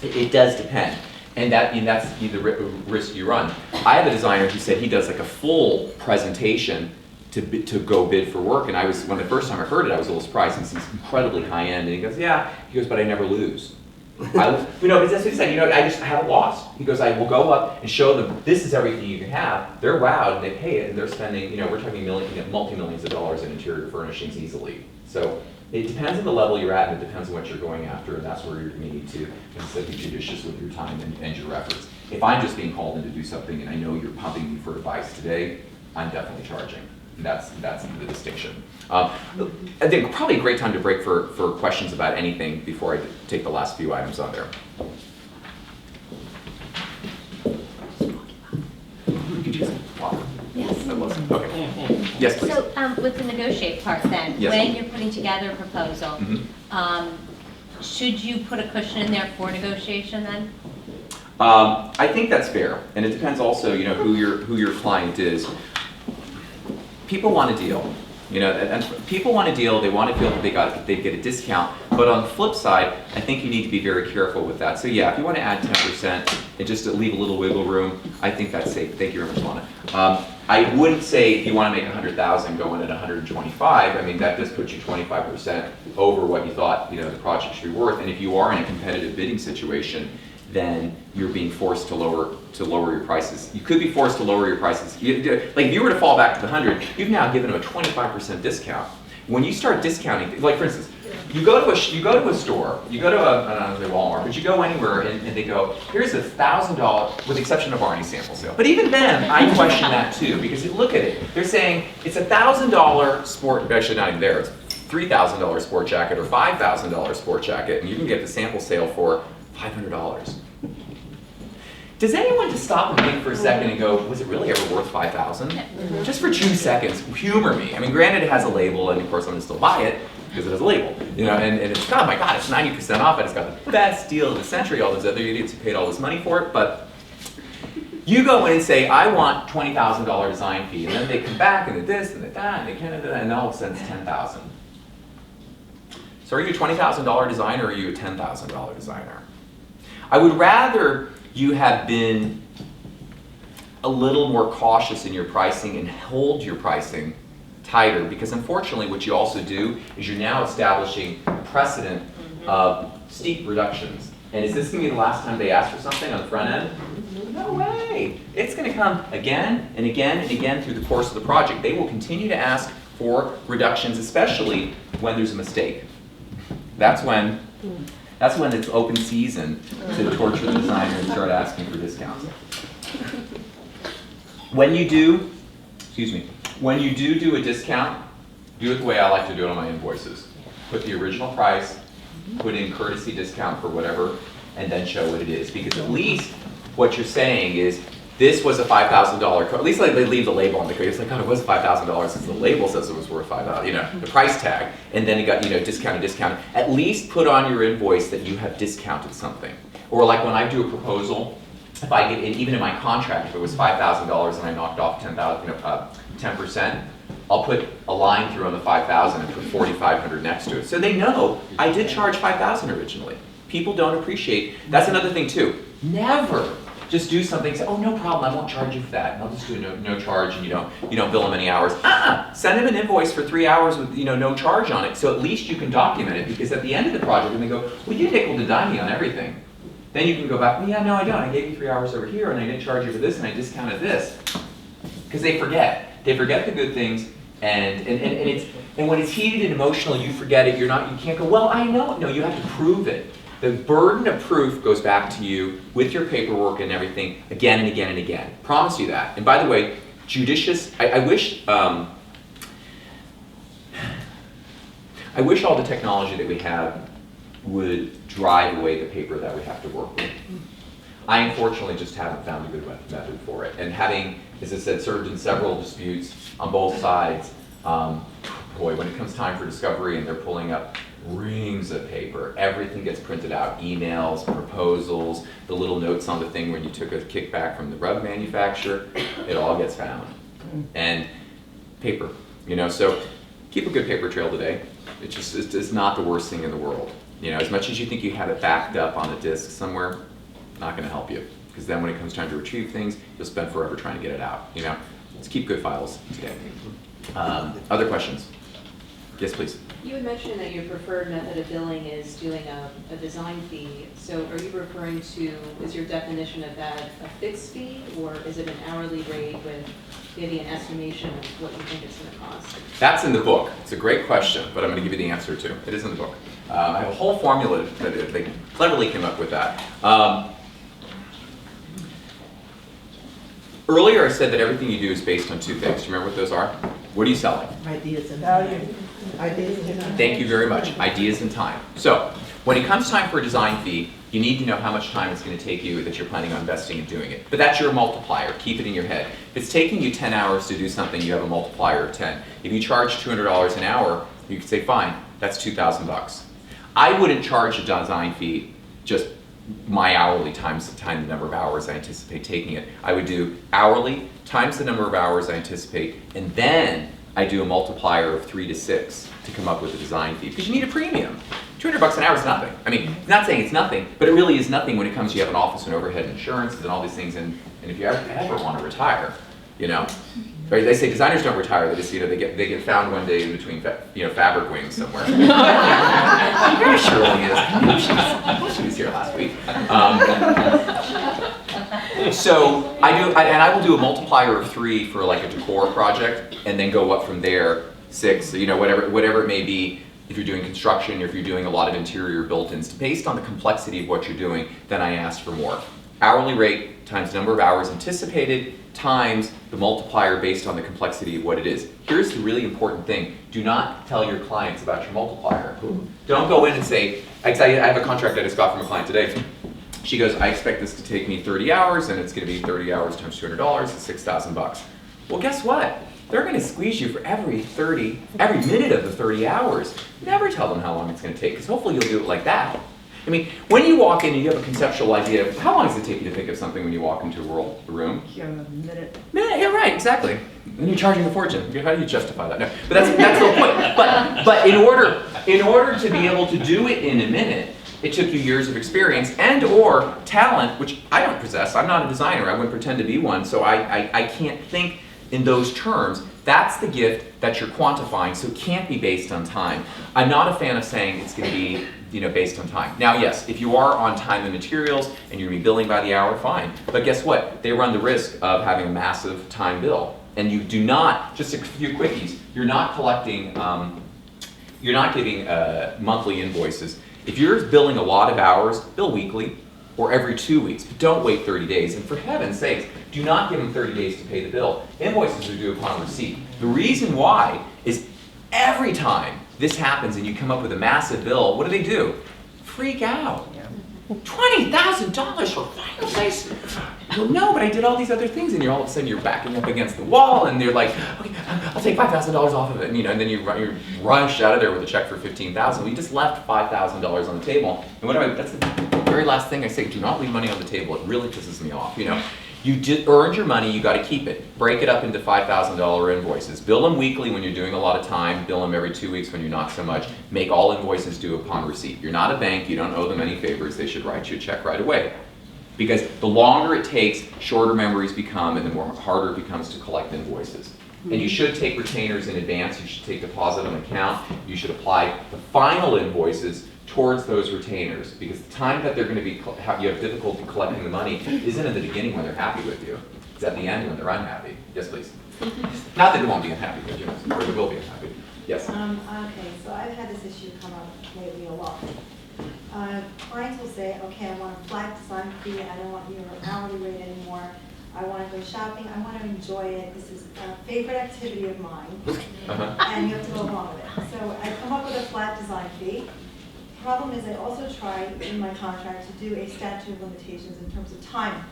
Speaker 2: it does depend. And that's the risk you run. I have a designer who said he does like a full presentation to go bid for work. And when the first time I heard it, I was a little surprised, since he's incredibly high end. And he goes, but I never lose. Because that's what he said. I haven't lost. He goes, I will go up and show them this is everything you can have. They're wowed and they pay it, and they're spending. We're talking multi-millions of dollars in interior furnishings easily. So it depends on the level you're at, and it depends on what you're going after, and that's where you're going to need to, be judicious with your time and your efforts. If I'm just being called in to do something and I know you're pumping me for advice today, I'm definitely charging. That's the distinction. I think probably a great time to break for questions about anything before I take the last few items on there.
Speaker 8: Yes.
Speaker 2: Okay. Yes, please.
Speaker 7: So with the negotiate part then,
Speaker 2: Yes.
Speaker 7: when you're putting together a proposal, should you put a cushion in there for negotiation then?
Speaker 2: I think that's fair, and it depends also, who your client is. People want a deal, and people want a deal. They want to feel that they get a discount. But on the flip side, I think you need to be very careful with that. So yeah, if you want to add 10% and just to leave a little wiggle room, I think that's safe. Thank you very much, Lana. I wouldn't say if you want to make 100,000 going at 125. I mean, that does put you 25% over what you thought the project should be worth. And if you are in a competitive bidding situation, then you're being forced to lower your prices. You could be forced to lower your prices. Like if you were to fall back to the 100, you've now given them a 25% discount. When you start discounting, like for instance, You go to a store, you go to a Walmart, but you go anywhere and they go, here's $1,000, with the exception of Barney's sample sale. But even then, I question that too, because you look at it, they're saying it's $1,000 sport, actually not even there, it's $3,000 sport jacket or $5,000 sport jacket, and you can get the sample sale for $500. Does anyone just stop and think for a second and go, was it really ever worth $5,000? Just for 2 seconds, humor me. I mean, granted it has a label, and of course I'm gonna still buy it because it has a label, you know, and it's, oh my God, it's 90% off, and it's got the best deal of the century, all those other idiots who paid all this money for it, but you go in and say, I want $20,000 design fee, and then they come back and this and that, and they can't, and all of a sudden it's $10,000. So are you a $20,000 designer or are you a $10,000 designer? I would rather you have been a little more cautious in your pricing and hold your pricing tighter, because unfortunately what you also do is you're now establishing precedent of steep reductions. And is this going to be the last time they ask for something on the front end? No way. It's going to come again and again and again through the course of the project. They will continue to ask for reductions, especially when there's a mistake. That's when it's open season to torture the designer and start asking for discounts. When you do a discount, do it the way I like to do it on my invoices. Put the original price, put in courtesy discount for whatever, and then show what it is. Because at least what you're saying is, this was a $5,000 at least like they leave the label on the code. It's like, God, it was $5,000 because the label says it was worth $5,000, you know, the price tag. And then it got, you know, discounted. At least put on your invoice that you have discounted something. Or like when I do a proposal, if I get, even in my contract, if it was $5,000 and I knocked off 10%, I'll put a line through on the 5,000 and put 4,500 next to it. So they know I did charge 5,000 originally. People don't appreciate, that's another thing too. Never just do something, say, oh, no problem, I won't charge you for that. And I'll just do a no charge, and you don't bill them any hours. Send them an invoice for 3 hours with no charge on it, so at least you can document it, because at the end of the project, when they go, well, you nickel and dime me on everything, then you can go back, well, yeah, no, I don't. I gave you 3 hours over here, and I didn't charge you for this, and I discounted this. Because they forget. They forget the good things, and when it's heated and emotional, you forget it. You can't go, well, I know. No, you have to prove it. The burden of proof goes back to you with your paperwork and everything again and again and again. Promise you that. And by the way, judicious, I wish all the technology that we have would drive away the paper that we have to work with. I unfortunately just haven't found a good method for it. And having, as I said, served in several disputes on both sides, boy, when it comes time for discovery and they're pulling up reams of paper, everything gets printed out, emails, proposals, the little notes on the thing when you took a kickback from the rug manufacturer, it all gets found. And paper, so keep a good paper trail today. It's not the worst thing in the world. As much as you think you have it backed up on a disk somewhere, not going to help you. Because then when it comes time to retrieve things, you'll spend forever trying to get it out. Let's keep good files today. Other questions? Yes, please.
Speaker 6: You had mentioned that your preferred method of billing is doing a design fee. So are you referring to, is your definition of that a fixed fee, or is it an hourly rate with maybe an estimation of what you think it's going to cost?
Speaker 2: That's in the book. It's a great question, but I'm going to give you the answer too. It is in the book. I have a whole formula that they cleverly came up with that. Earlier I said that everything you do is based on two things. Do you remember what those are? What are you selling?
Speaker 3: Ideas and
Speaker 4: Value.
Speaker 3: ideas and
Speaker 2: Thank you very much. Ideas and time. So when it comes time for a design fee, you need to know how much time it's going to take you that you're planning on investing in doing it. But that's your multiplier. Keep it in your head. If it's taking you 10 hours to do something, you have a multiplier of 10. If you charge $200 an hour, you could say, fine, that's $2,000. I wouldn't charge a design fee just my hourly times the number of hours I anticipate taking it. I would do hourly times the number of hours I anticipate, and then I do a multiplier of 3 to 6 to come up with a design fee, because you need a premium. $200 an hour is nothing. I mean, it's not saying it's nothing, but it really is nothing when it comes to you have an office and overhead and insurance and all these things, and if you ever want to retire, right? They say designers don't retire. They just, they get found one day in between, fabric wings somewhere. There Shirley is. She was here last week. So I will do a multiplier of 3 for like a decor project, and then go up from there 6. Whatever it may be. if you're doing construction, or if you're doing a lot of interior built-ins, based on the complexity of what you're doing, then I ask for more. Hourly rate times number of hours anticipated times the multiplier based on the complexity of what it is. Here's the really important thing. Do not tell your clients about your multiplier. Don't go in and say, I have a contract I just got from a client today. She goes, I expect this to take me 30 hours, and it's going to be 30 hours times $200, it's $6,000. Well, guess what? They're going to squeeze you for every minute of the 30 hours. Never tell them how long it's going to take, because hopefully you'll do it like that. I mean, when you walk in and you have a conceptual idea of how long does it take you to think of something when you walk into a room?
Speaker 4: Yeah, a minute.
Speaker 2: Yeah, right, exactly. Then you're charging a fortune. How do you justify that? No, but that's the point. But in order to be able to do it in a minute, it took you years of experience and or talent, which I don't possess. I'm not a designer. I wouldn't pretend to be one, so I can't think in those terms. That's the gift that you're quantifying, so it can't be based on time. I'm not a fan of saying it's going to be based on time. Now, yes, if you are on time and materials and you're going to be billing by the hour, fine. But guess what? They run the risk of having a massive time bill. And you do not, just a few quickies, you're not collecting, you're not giving monthly invoices. If you're billing a lot of hours, bill weekly or every 2 weeks. But don't wait 30 days. And for heaven's sakes, do not give them 30 days to pay the bill. Invoices are due upon receipt. The reason why is every time this happens and you come up with a massive bill, what do? Freak out. $20,000 for final place? Well, no, but I did all these other things, and all of a sudden you're backing up against the wall, and they're like, okay, I'll take $5,000 off of it, and then you rush out of there with a check for $15,000. Well, you just left $5,000 on the table, and that's the very last thing I say, do not leave money on the table. It really pisses me off, You earned your money, you got to keep it. Break it up into $5,000 invoices. Bill them weekly when you're doing a lot of time. Bill them every 2 weeks when you're not so much. Make all invoices due upon receipt. You're not a bank, you don't owe them any favors. They should write you a check right away. Because the longer it takes, shorter memories become, and the more harder it becomes to collect invoices. And you should take retainers in advance. You should take deposit on account. You should apply the final invoices towards those retainers, because the time that they're going to be, you have difficulty collecting the money isn't at the beginning when they're happy with you. It's at the end when they're unhappy. Yes, please. Not that they won't be unhappy, but or they will be unhappy. Yes.
Speaker 10: Okay, so I've had this issue come up lately a lot. Clients will say, okay, I want a flat design fee, I don't want your hourly rate anymore. I want to go shopping, I want to enjoy it, this is a favorite activity of mine, and you have to go along with it. So I come up with a flat design fee. Problem is, I also try in my contract to do a statute of limitations in terms of time.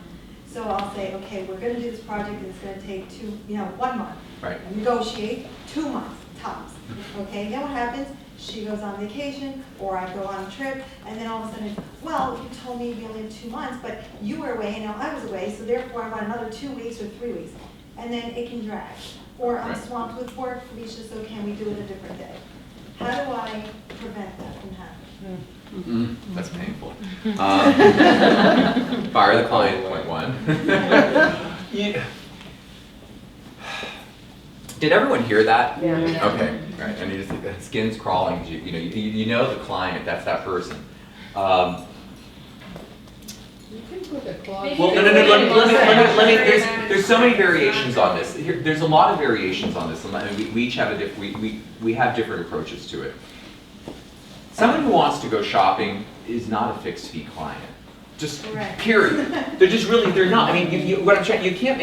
Speaker 10: So I'll say, okay, we're going to do this project, and it's going to take 1 month.
Speaker 2: Right.
Speaker 10: And negotiate 2 months tops. Okay. Then what happens? She goes on vacation, or I go on a trip, and then all of a sudden, well, you told me we only have 2 months, but you were away, and now I was away, so therefore I want another 2 weeks or 3 weeks, and then it can drag. Or I'm swamped with work, Felicia, so can we do it a different day? How do I prevent that from happening?
Speaker 2: That's painful. Fire the client, point one. Did everyone hear that?
Speaker 4: Yeah.
Speaker 2: Okay, right. And you just think the skin's crawling. You know the client. That's that person.
Speaker 3: You can put a clause.
Speaker 2: Well, no. Let me. There's so many variations on this. There's a lot of variations on this, and we each have we have different approaches to it. Someone who wants to go shopping is not a fixed fee client. Just period. They're not. I mean, what I'm trying. You can't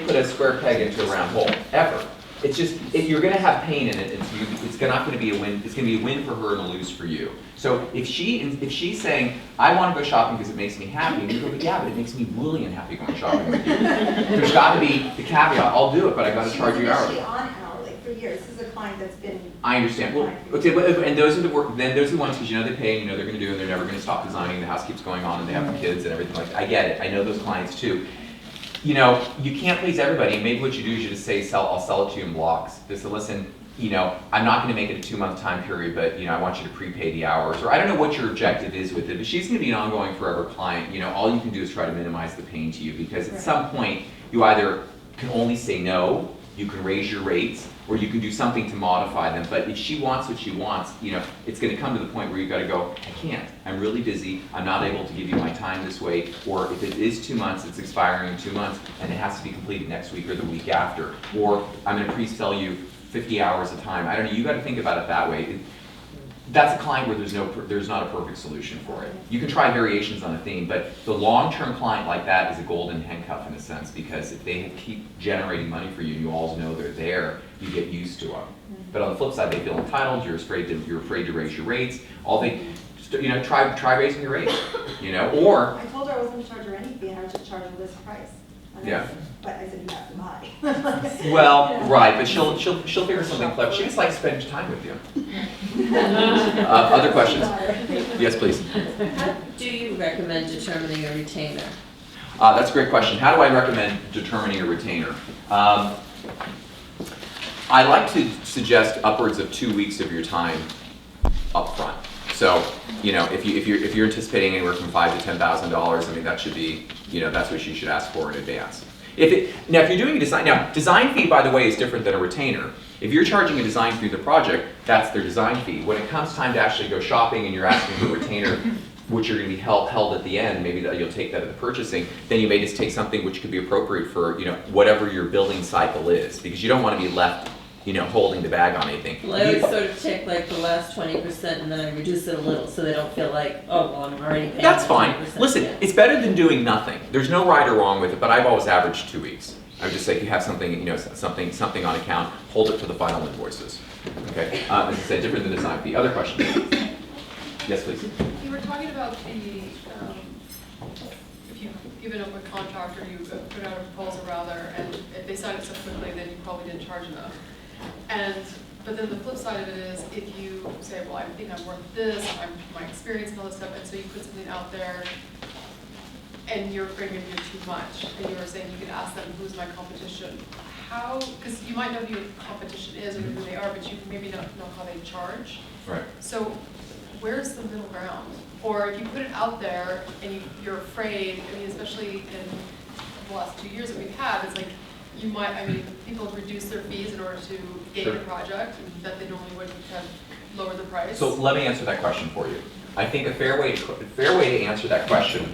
Speaker 2: put a square peg into a round hole ever. It's just you're going to have pain in it. It's not going to be a win. It's going to be a win for her and a lose for you. So if she's saying, I want to go shopping because it makes me happy, and you go, but yeah, but it makes me really unhappy going shopping with you. There's got to be the caveat. I'll do it, but I got to charge you hourly.
Speaker 10: For years. This is a client that's been.
Speaker 2: I understand. Well, okay, and those are the ones because they're paying, they're going to do, and they're never going to stop designing. The house keeps going on, and they have the kids and everything like that. I get it. I know those clients too. You can't please everybody. And maybe what you do is you just say, I'll sell it to you in blocks. Just listen. I'm not going to make it a 2-month time period, but I want you to prepay the hours, or I don't know what your objective is with it. But she's going to be an ongoing, forever client. All you can do is try to minimize the pain to you, because at some point you either can only say no, you can raise your rates, or you can do something to modify them. But if she wants what she wants, it's going to come to the point where you've got to go, I can't. I'm really busy. I'm not able to give you my time this way. Or if it is 2 months, it's expiring in 2 months, and it has to be completed next week or the week after. Or I'm going to pre-sell you 50 hours of time. I don't know. You got to think about it that way. that's a client where there's not a perfect solution for it. You can try variations on a theme, but the long-term client like that is a golden handcuff in a sense, because if they keep generating money for you, you always know they're there, you get used to them. But on the flip side, they feel entitled, you're afraid to raise your rates. Try raising your rates, or
Speaker 10: I told her I wasn't gonna charge her any fee, and I was just charging this price. And
Speaker 2: Yeah.
Speaker 10: But I said, you have to buy.
Speaker 2: well, right, but she'll figure something clever. She just likes spending time with you. Other questions? Yes, please.
Speaker 5: How do you recommend determining a retainer?
Speaker 2: That's a great question. How do I recommend determining a retainer? I like to suggest upwards of 2 weeks of your time up front. So, if you're anticipating anywhere from $5,000 to $10,000, I mean, that should be, that's what you should ask for in advance. Now, if you're doing a design fee, by the way, is different than a retainer. If you're charging a design fee for the project, that's their design fee. When it comes time to actually go shopping and you're asking for a retainer, which are going to be held at the end, maybe you'll take that at the purchasing, then you may just take something which could be appropriate for, whatever your building cycle is, because you don't want to be left, holding the bag on anything.
Speaker 5: Well, I always sort of take like the last 20% and then I reduce it a little so they don't feel like, oh, well, I'm already paying.
Speaker 2: That's fine.
Speaker 5: 20%.
Speaker 2: Listen,
Speaker 5: Yeah.
Speaker 2: it's better than doing nothing. There's no right or wrong with it, but I've always averaged 2 weeks. I would just say if you have something, something on account, hold it to the final invoices. Okay. As I said, different than design fee. Other questions? Yes, please.
Speaker 11: You were talking about if you've given up a contract or you put out a proposal rather, and if they sign it so quickly, then you probably didn't charge enough. But then the flip side of it is, if you say, well, I think I'm worth this, my experience and all this stuff, and so you put something out there, and you're afraid you're doing too much, and you were saying you could ask them, who's my competition? How, because you might know who your competition is or who they are, but you maybe don't know how they charge.
Speaker 2: Right.
Speaker 11: So where's the middle ground? Or if you put it out there and you're afraid, especially in the last 2 years that we've had, it's like, people have reduced their fees in order to get
Speaker 2: Sure.
Speaker 11: your project that they normally wouldn't have lowered the price.
Speaker 2: So let me answer that question for you. I think a fair way to answer that question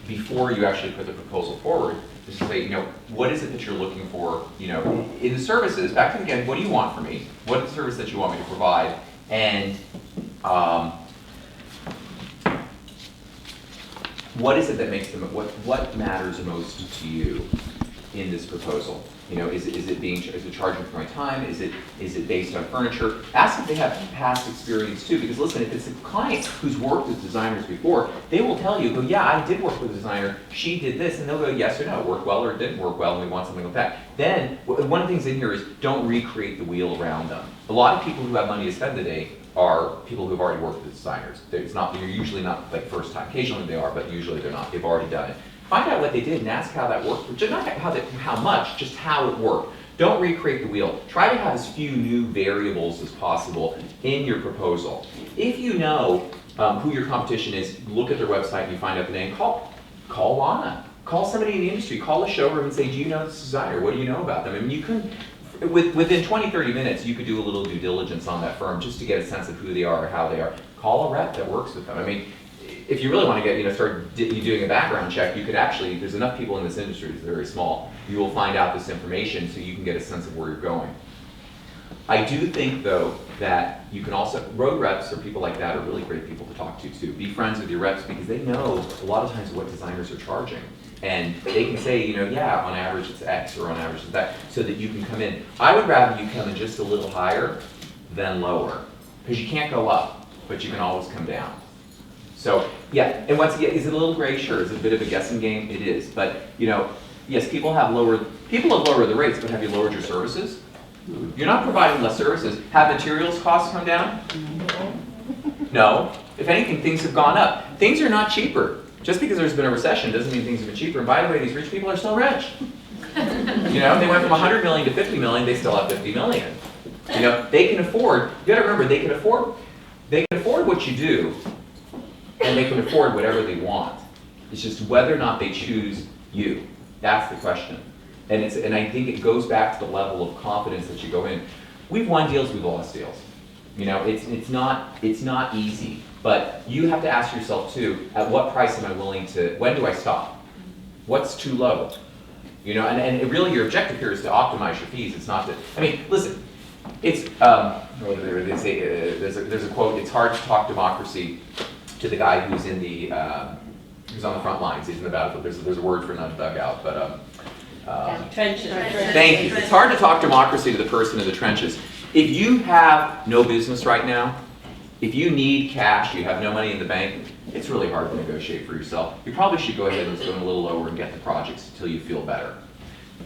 Speaker 2: before you actually put the proposal forward is to say, what is it that you're looking for, in the services, back to again, what do you want from me? What is the service that you want me to provide? And what is it that makes them, what matters most to you in this proposal? Is it charging for my time? Is it based on furniture? Ask if they have past experience too, because listen, if it's a client who's worked with designers before, they will tell you, yeah, I did work with a designer, she did this, and they'll go yes or no, it worked well or it didn't work well, and we want something like that. Then, one of the things in here is don't recreate the wheel around them. A lot of people who have money to spend today are people who've already worked with designers. They're usually not like first time. Occasionally they are, but usually they're not. They've already done it. Find out what they did and ask how that worked. Just not how much, just how it worked. Don't recreate the wheel. Try to have as few new variables as possible in your proposal. If you know who your competition is, look at their website and you find out the name, call Lana. Call somebody in the industry. Call a showroom and say, do you know this designer? What do you know about them? I mean, you can, within 20, 30 minutes, you could do a little due diligence on that firm just to get a sense of who they are or how they are. Call a rep that works with them. I mean, if you really want to start doing a background check, you could actually, there's enough people in this industry, it's very small, you will find out this information so you can get a sense of where you're going. I do think though that you can also, road reps or people like that are really great people to talk to too. Be friends with your reps because they know a lot of times what designers are charging. And they can say, yeah, on average it's X or on average it's that, so that you can come in. I would rather you come in just a little higher than lower, because you can't go up, but you can always come down. So, yeah, and once again, is it a little gray? Sure. Is it a bit of a guessing game? It is. But, yes, people have lowered the rates, but have you lowered your services? You're not providing less services. Have materials costs come down? No. If anything, things have gone up. Things are not cheaper. Just because there's been a recession doesn't mean things have been cheaper. And by the way, these rich people are still rich. They went from 100 million to 50 million, they still have 50 million. They can afford, you gotta remember, they can afford what you do, and they can afford whatever they want. It's just whether or not they choose you. That's the question. And I think it goes back to the level of confidence that you go in. We've won deals, we've lost deals. It's not easy, but you have to ask yourself too, at what price am I willing to, when do I stop? What's too low? And really your objective here is to optimize your fees. It's not to, listen, It's, what do they say, there's a quote, it's hard to talk democracy to the guy who's in the, who's on the front lines, he's in the battlefield, there's a word for not dugout, but,
Speaker 5: Trenches.
Speaker 2: thank you. It's hard to talk democracy to the person in the trenches. If you have no business right now, if you need cash, you have no money in the bank, it's really hard to negotiate for yourself. You probably should go ahead and go a little lower and get the projects until you feel better.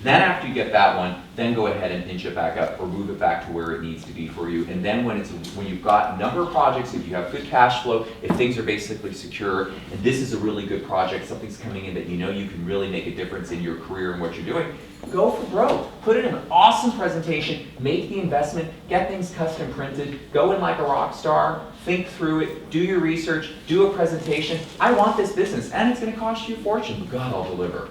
Speaker 2: Then after you get that one, then go ahead and inch it back up or move it back to where it needs to be for you. And then when you've got a number of projects, if you have good cash flow, if things are basically secure, and this is a really good project, something's coming in that you know you can really make a difference in your career and what you're doing, go for broke. Put it in an awesome presentation, make the investment, get things custom printed, go in like a rock star, think through it, do your research, do a presentation. I want this business, and it's going to cost you a fortune, but God, I'll deliver.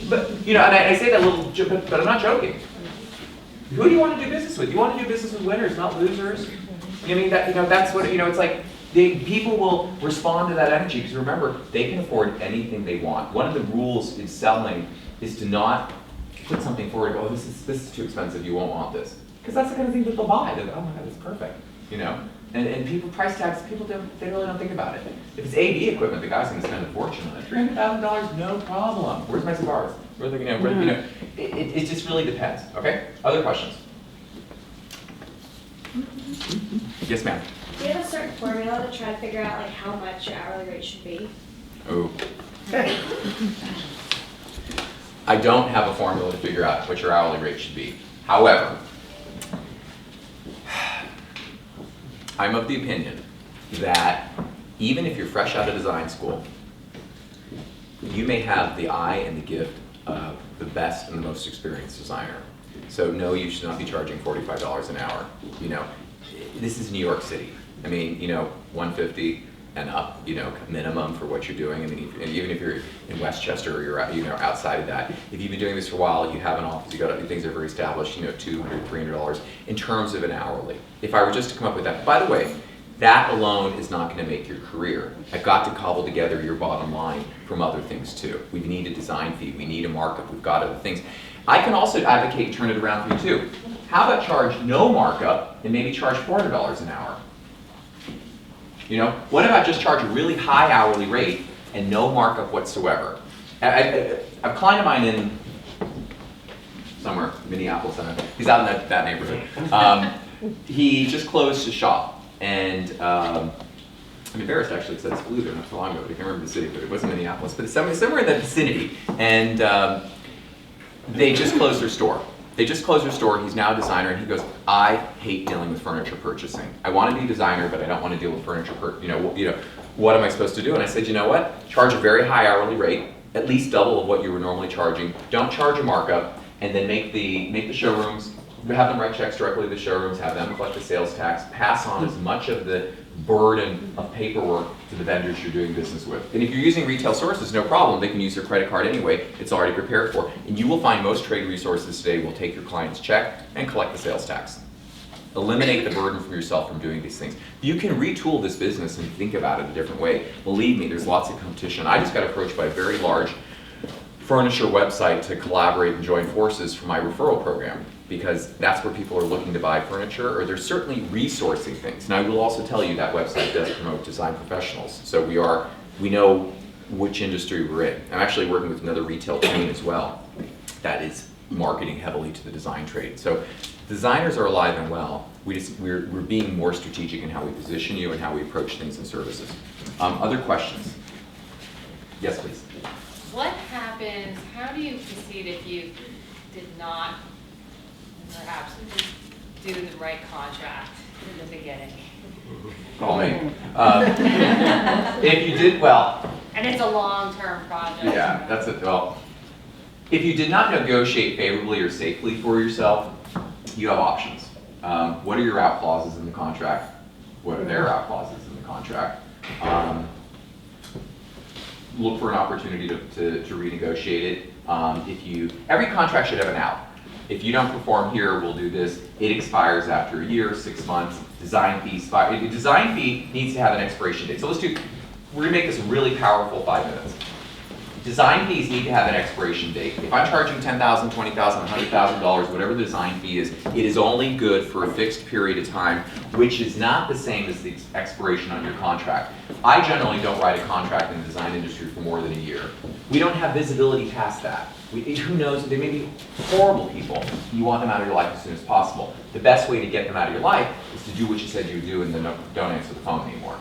Speaker 2: But, you know, and I say that a little, but I'm not joking. Who do you want to do business with? You want to do business with winners, not losers. I mean, that, you know, that's what, you know, it's like, people will respond to that energy, because remember, they can afford anything they want. One of the rules in selling is to not put something forward and go, oh, this is too expensive, you won't want this. Because that's the kind of thing that they'll buy. They'll go, oh my God, that's perfect, you know? And people, price tags, they really don't think about it. If it's AV equipment, the guy's going to spend a fortune on it. $300,000, no problem. Where's my cigars? Where are they, you know, it just really depends, okay? Other questions? Yes, ma'am.
Speaker 8: Do you have a certain formula to try to figure out like how much your hourly rate should be?
Speaker 2: Oh. I don't have a formula to figure out what your hourly rate should be. However, I'm of the opinion that even if you're fresh out of design school, you may have the eye and the gift of the best and the most experienced designer. So no, you should not be charging $45 an hour. You know, this is New York City. I mean, you know, $150 and up, you know, minimum for what you're doing. I mean, even if you're in Westchester or you're, you know, outside of that, if you've been doing this for a while, you have an office, you got things that are very established, you know, $200, $300 in terms of an hourly. If I were just to come up with that, by the way, that alone is not going to make your career. I've got to cobble together your bottom line from other things too. We need a design fee, we need a markup, we've got other things. I can also advocate and turn it around for you too. How about charge no markup and maybe charge $400 an hour? You know, what about just charge a really high hourly rate and no markup whatsoever? A client of mine in somewhere, Minneapolis, he's out in that neighborhood. He just closed his shop, and I'm embarrassed actually because I flew there not so long ago, but I can't remember the city, but it wasn't Minneapolis, but it's somewhere in the vicinity, and they just closed their store. They just closed their store, he's now a designer, and he goes, I hate dealing with furniture purchasing. I want to be a designer, but I don't want to deal with furniture, what am I supposed to do? And I said, you know what? Charge a very high hourly rate, at least double of what you were normally charging. Don't charge a markup, and then make the showrooms, have them write checks directly to the showrooms, have them collect the sales tax, pass on as much of the burden of paperwork to the vendors you're doing business with. And if you're using retail sources, no problem, they can use their credit card anyway, it's already prepared for. And you will find most trade resources today will take your client's check and collect the sales tax. Eliminate the burden from yourself from doing these things. You can retool this business and think about it a different way. Believe me, there's lots of competition. I just got approached by a very large furniture website to collaborate and join forces for my referral program, because that's where people are looking to buy furniture, or they're certainly resourcing things. Now, I will also tell you that website does promote design professionals, so we know which industry we're in. I'm actually working with another retail chain as well that is marketing heavily to the design trade. So designers are alive and well. We're being more strategic in how we position you and how we approach things and services. Other questions? Yes, please.
Speaker 12: What happens, how do you proceed if you did not perhaps do the right contract in the beginning?
Speaker 2: Call me. If you did, well.
Speaker 12: And it's a long-term project.
Speaker 2: Yeah, that's it. Well, if you did not negotiate favorably or safely for yourself, you have options. What are your out clauses in the contract? What are their out clauses in the contract? Look for an opportunity to renegotiate it. Every contract should have an out. If you don't perform here, we'll do this. It expires after a year, 6 months. Design fee, design fee needs to have an expiration date. So we're gonna make this really powerful 5 minutes. design fees need to have an expiration date. If I'm charging $10,000, $20,000, $100,000, whatever the design fee is, it is only good for a fixed period of time, which is not the same as the expiration on your contract. I generally don't write a contract in the design industry for more than a year. We don't have visibility past that. Who knows, they may be horrible people. You want them out of your life as soon as possible. The best way to get them out of your life is to do what you said you would do and then don't answer the phone anymore.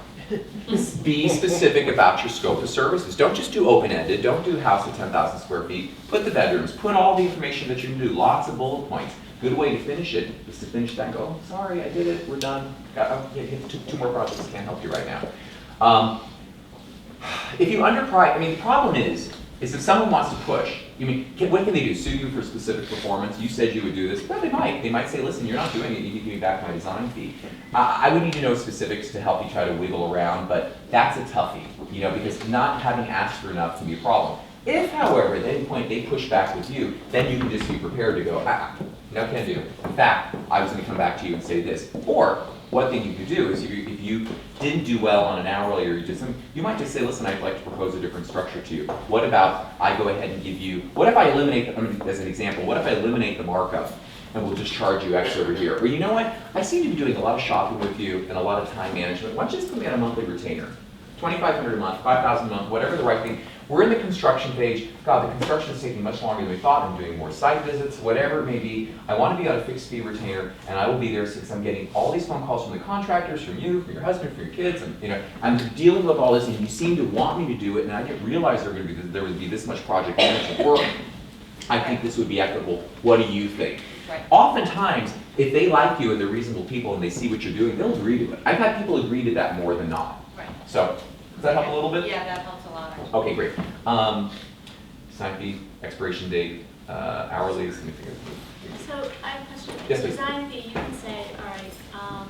Speaker 2: Be specific about your scope of services. Don't just do open-ended. Don't do house of 10,000 square feet. Put the bedrooms. Put all the information that you can do. Lots of bullet points. Good way to finish it is to finish that and go, oh, sorry, I did it. We're done. Got two more projects. Can't help you right now. If you underprice, I mean, the problem is if someone wants to push, what can they do? Sue you for specific performance? You said you would do this. Well, they might. They might say, listen, you're not doing it. You need to give me back my design fee. I would need to know specifics to help you try to wiggle around, but that's a toughie, because not having asked for enough can be a problem. If, however, at any point they push back with you, then you can just be prepared to go, no can do. In fact, I was going to come back to you and say this. Or, one thing you could do is if you didn't do well on an hourly or you did something, you might just say, listen, I'd like to propose a different structure to you. What about I go ahead and give you, what if I eliminate, as an example, what if I eliminate the markup and we'll just charge you X over here? Or you know what, I seem to be doing a lot of shopping with you and a lot of time management. Why don't you just put me on a monthly retainer? $2,500 a month, $5,000 a month, whatever the right thing. We're in the construction phase. God, the construction is taking much longer than we thought. I'm doing more site visits, whatever it may be. I want to be on a fixed fee retainer, and I will be there since I'm getting all these phone calls from the contractors, from you, from your husband, from your kids, and I'm dealing with all this, and you seem to want me to do it, and I didn't realize there would be this much project management work. I think this would be equitable. What do you think?
Speaker 12: Right.
Speaker 2: Oftentimes, if they like you and they're reasonable people and they see what you're doing, they'll agree to it. I've had people agree to that more than not.
Speaker 12: Right.
Speaker 2: So, does that help a little bit?
Speaker 12: Yeah, that helps a lot, actually.
Speaker 2: Okay, great. Sign fee, expiration date, hourly, significant.
Speaker 8: So I have a question.
Speaker 2: Yes, please.
Speaker 8: Design fee, you can say, all right,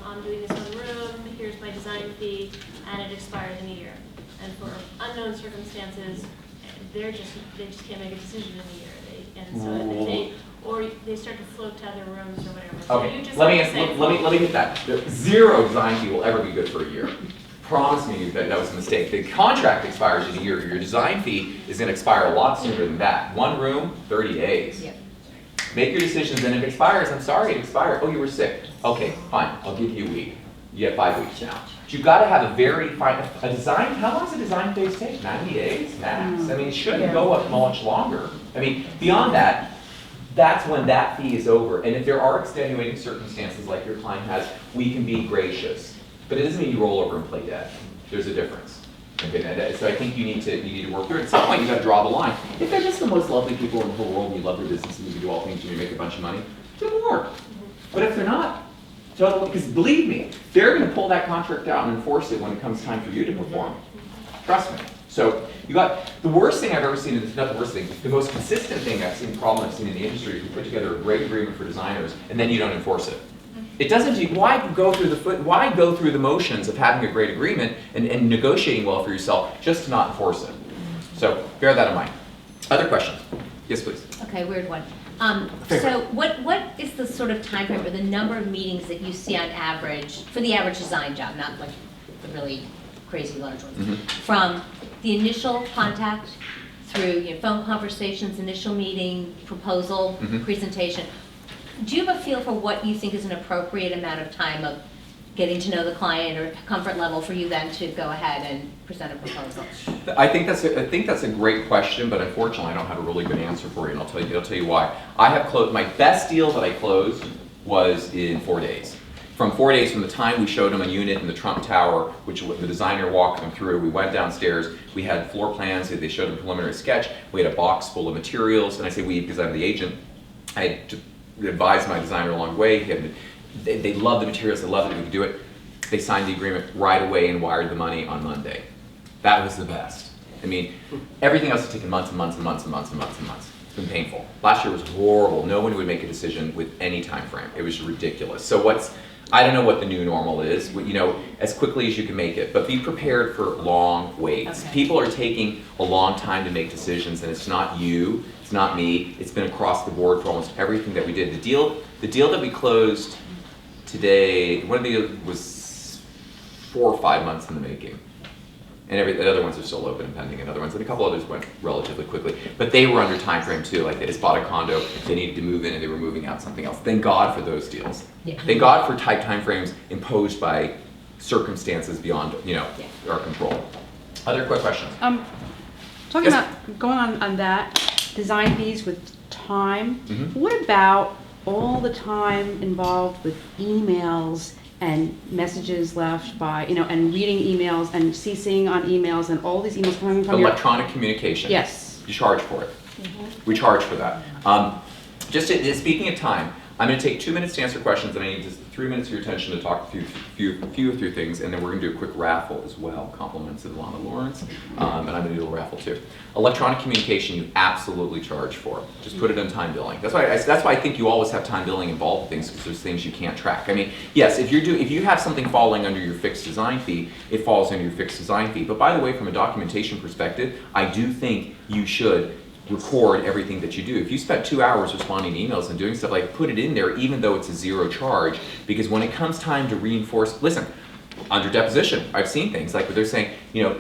Speaker 8: I'm doing this one room, here's my design fee, and it expires in a year. And for unknown circumstances, they just can't make a decision in a year. Or they start to float to other rooms or whatever. So
Speaker 2: Okay,
Speaker 8: you just
Speaker 2: let
Speaker 8: have to say-
Speaker 2: me hit that. Zero design fee will ever be good for a year. Promise me that was a mistake. The contract expires in a year. Your design fee is going to expire a lot sooner than that. One room, 30 days.
Speaker 7: Yep.
Speaker 2: Make your decisions, and if it expires, I'm sorry, it expired. Oh, you were sick. Okay, fine, I'll give you a week. You have 5 weeks now. But you've got to have a design, how long does a design phase take? 90 days max? I mean, it shouldn't go up much longer. I mean, beyond that, that's when that fee is over. And if there are extenuating circumstances like your client has, we can be gracious. But it doesn't mean you roll over and play dead. There's a difference. Okay, so I think you need to work through it. At some point, you got to draw the line. If they're just the most lovely people in the whole world, and you love their business, and you can do all things, and you make a bunch of money, do more. But if they're not, because believe me, they're going to pull that contract out and enforce it when it comes time for you to perform. Trust me. So you got the worst thing I've ever seen. Not the worst thing. The most consistent thing I've seen, problem I've seen in the industry is you put together a great agreement for designers, and then you don't enforce it. It doesn't. Why go through the motions of having a great agreement and negotiating well for yourself just to not enforce it? So bear that in mind. Other questions? Yes, please.
Speaker 7: Okay, weird one. So what is the sort of time frame or the number of meetings that you see on average for the average design job, not like the really crazy large ones, from the initial contact through phone conversations, initial meeting, proposal, presentation? Do you have a feel for what you think is an appropriate amount of time of getting to know the client or comfort level for you then to go ahead and present a proposal?
Speaker 2: I think that's a great question, but unfortunately I don't have a really good answer for you, and I'll tell you why. I have closed my best deal that I closed was in 4 days. From 4 days from the time we showed them a unit in the Trump Tower, which the designer walked them through, we went downstairs, we had floor plans, they showed a preliminary sketch, we had a box full of materials, and I say we because I'm the agent. I had to advise my designer along the way. They loved the materials, they loved it, we could do it. They signed the agreement right away and wired the money on Monday. That was the best. I mean, everything else has taken months and months and months and months and months and months. It's been painful. Last year was horrible. No one would make a decision with any time frame. It was ridiculous. So I don't know what the new normal is, as quickly as you can make it, but be prepared for long waits.
Speaker 7: Okay.
Speaker 2: People are taking a long time to make decisions, and it's not you. It's not me. It's been across the board for almost everything that we did. The deal that we closed today, one of the was 4 or 5 months in the making. And the other ones are still open and pending, and other ones, and a couple others went relatively quickly. But they were under time frame too, like they just bought a condo, they needed to move in, and they were moving out something else. Thank God for those deals.
Speaker 7: Yeah.
Speaker 2: Thank God for tight time frames imposed by circumstances beyond, our control. Other quick questions?
Speaker 13: Talking
Speaker 2: Yes.
Speaker 13: about, going on that, design fees with time,
Speaker 2: Mhm.
Speaker 13: what about all the time involved with emails and messages left by, and reading emails and CCing on emails and all these emails coming from your...
Speaker 2: Electronic communication.
Speaker 13: Yes.
Speaker 2: You charge for it. We charge for that. Speaking of time, I'm going to take 2 minutes to answer questions, and I need just 3 minutes of your attention to talk through things, and then we're going to do a quick raffle as well, compliments of Lana Lawrence, and I'm going to do a little raffle too. Electronic communication, you absolutely charge for. Just put it on time billing. That's why I think you always have time billing involved with things, because there's things you can't track. I mean, yes, if you have something falling under your fixed design fee, it falls under your fixed design fee. But by the way, from a documentation perspective, I do think you should record everything that you do. If you spent 2 hours responding to emails and doing stuff, like put it in there even though it's a zero charge, because when it comes time to reinforce, listen, under deposition, I've seen things like where they're saying,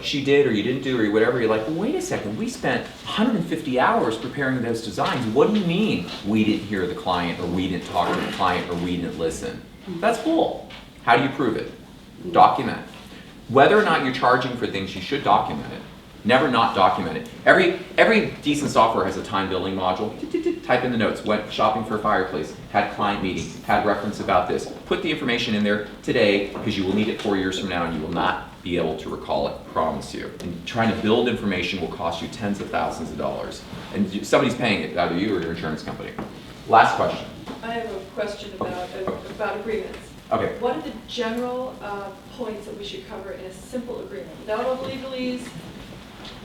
Speaker 2: she did or you didn't do or whatever, you're like, well, wait a second, we spent 150 hours preparing those designs. What do you mean we didn't hear the client, or we didn't talk to the client, or we didn't listen? That's bull. How do you prove it? Document. Whether or not you're charging for things, you should document it. Never not document it. Every decent software has a time billing module. Type in the notes, went shopping for a fireplace, had client meeting, had reference about this. Put the information in there today, because you will need it 4 years from now and you will not be able to recall it, promise you. And trying to build information will cost you tens of thousands of dollars. And somebody's paying it, either you or your insurance company. Last question.
Speaker 14: I have a question about agreements.
Speaker 2: Okay.
Speaker 14: What are the general points that we should cover in a simple agreement? Without all the legalese,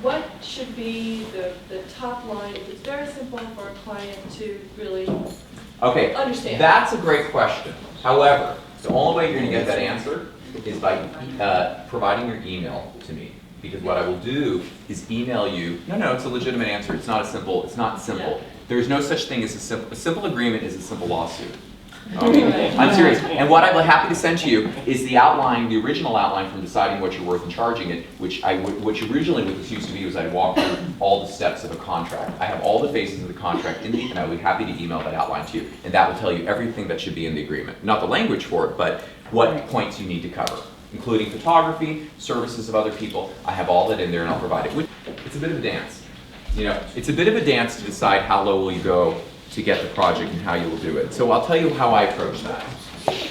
Speaker 14: what should be the top line if it's very simple for a client to really understand?
Speaker 2: That's a great question. However, the only way you're going to get that answer is by providing your email to me. Because what I will do is email you. No, it's a legitimate answer. It's not simple. Yeah. There's no such thing as a simple agreement is a simple lawsuit. Okay. I'm serious. And what I'm happy to send to you is the outline, the original outline from deciding what you're worth and charging it, which originally what this used to be was I'd walk through all the steps of a contract. I have all the phases of the contract in and I would be happy to email that outline to you. And that will tell you everything that should be in the agreement. Not the language for it, but what points you need to cover, including photography, services of other people. I have all that in there and I'll provide it. It's a bit of a dance. It's a bit of a dance to decide how low will you go to get the project and how you will do it. So I'll tell you how I approach that.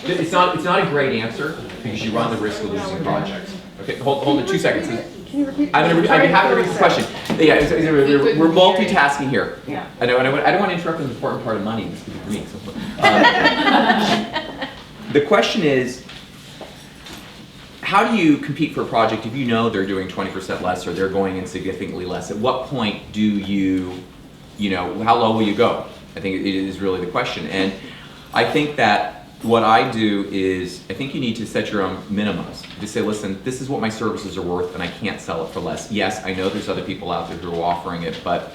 Speaker 2: It's not a great answer because you run the risk of losing projects. Okay, hold it 2 seconds.
Speaker 4: Can you repeat?
Speaker 2: I'd be happy to repeat the question. Yeah, we're multitasking here.
Speaker 14: Yeah.
Speaker 2: I know, I don't want to interrupt an important part of money. This could be for me. The question is, how do you compete for a project if you know they're doing 20% less or they're going in significantly less? At what point do you how low will you go? I think it is really the question. And I think that what I do is, I think you need to set your own minimums. Just say, listen, this is what my services are worth and I can't sell it for less. Yes, I know there's other people out there who are offering it, but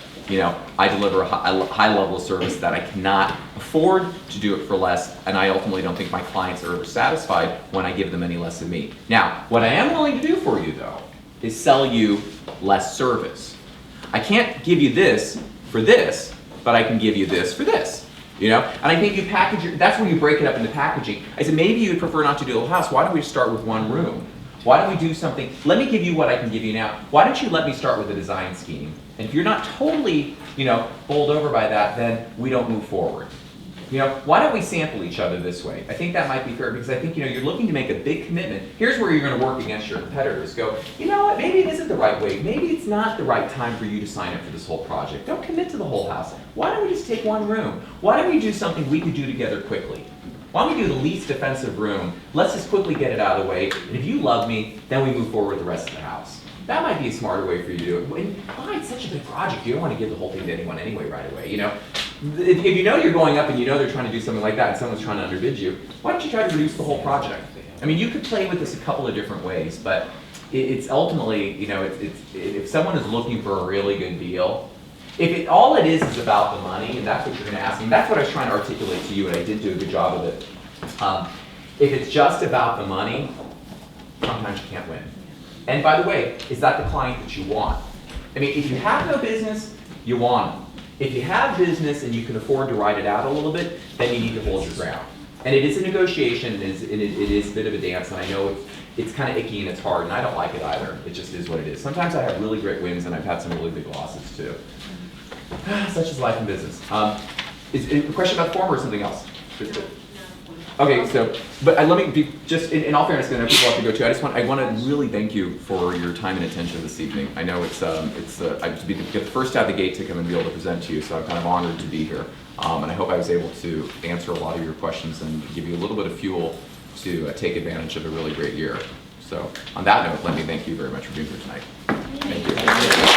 Speaker 2: I deliver a high level of service that I cannot afford to do it for less, and I ultimately don't think my clients are ever satisfied when I give them any less than me. Now, what I am willing to do for you though, is sell you less service. I can't give you this for this, but I can give you this for this, And I think you package that's where you break it up into packaging. I said, maybe you would prefer not to do a whole house. Why don't we start with one room? Why don't we do something? Let me give you what I can give you now. Why don't you let me start with a design scheme? And if you're not totally, bowled over by that, then we don't move forward. Why don't we sample each other this way? I think that might be fair because I think, you're looking to make a big commitment. Here's where you're going to work against your competitors. Go, you know what, maybe it isn't the right way. Maybe it's not the right time for you to sign up for this whole project. Don't commit to the whole house. Why don't we just take one room? Why don't we do something we could do together quickly? Why don't we do the least defensive room? Let's just quickly get it out of the way. And if you love me, then we move forward with the rest of the house. That might be a smarter way for you to do it. And it's such a big project. You don't want to give the whole thing to anyone anyway right away. If you know you're going up and they're trying to do something like that and someone's trying to underbid you, why don't you try to reduce the whole project? I mean, you could play with this a couple of different ways, but it's ultimately, if someone is looking for a really good deal, all it is about the money, and that's what you're going to ask me, that's what I was trying to articulate to you, and I did do a good job of it. If it's just about the money, sometimes you can't win. And by the way, is that the client that you want? I mean, if you have no business, you want them. If you have business and you can afford to ride it out a little bit, then you need to hold your ground. And it is a negotiation, it is a bit of a dance, and I know it's kind of icky and it's hard, and I don't like it either. It just is what it is. Sometimes I have really great wins, and I've had some really big losses too. Such is life and business. Is a question about form or something else? Okay, so, but let me be, just in all fairness, because I know people have to go too, I want to really thank you for your time and attention this evening. I know it's to get the first out of the gate to come and be able to present to you, so I'm kind of honored to be here. And I hope I was able to answer a lot of your questions and give you a little bit of fuel to take advantage of a really great year. So on that note, let me thank you very much for being here tonight. Thank you.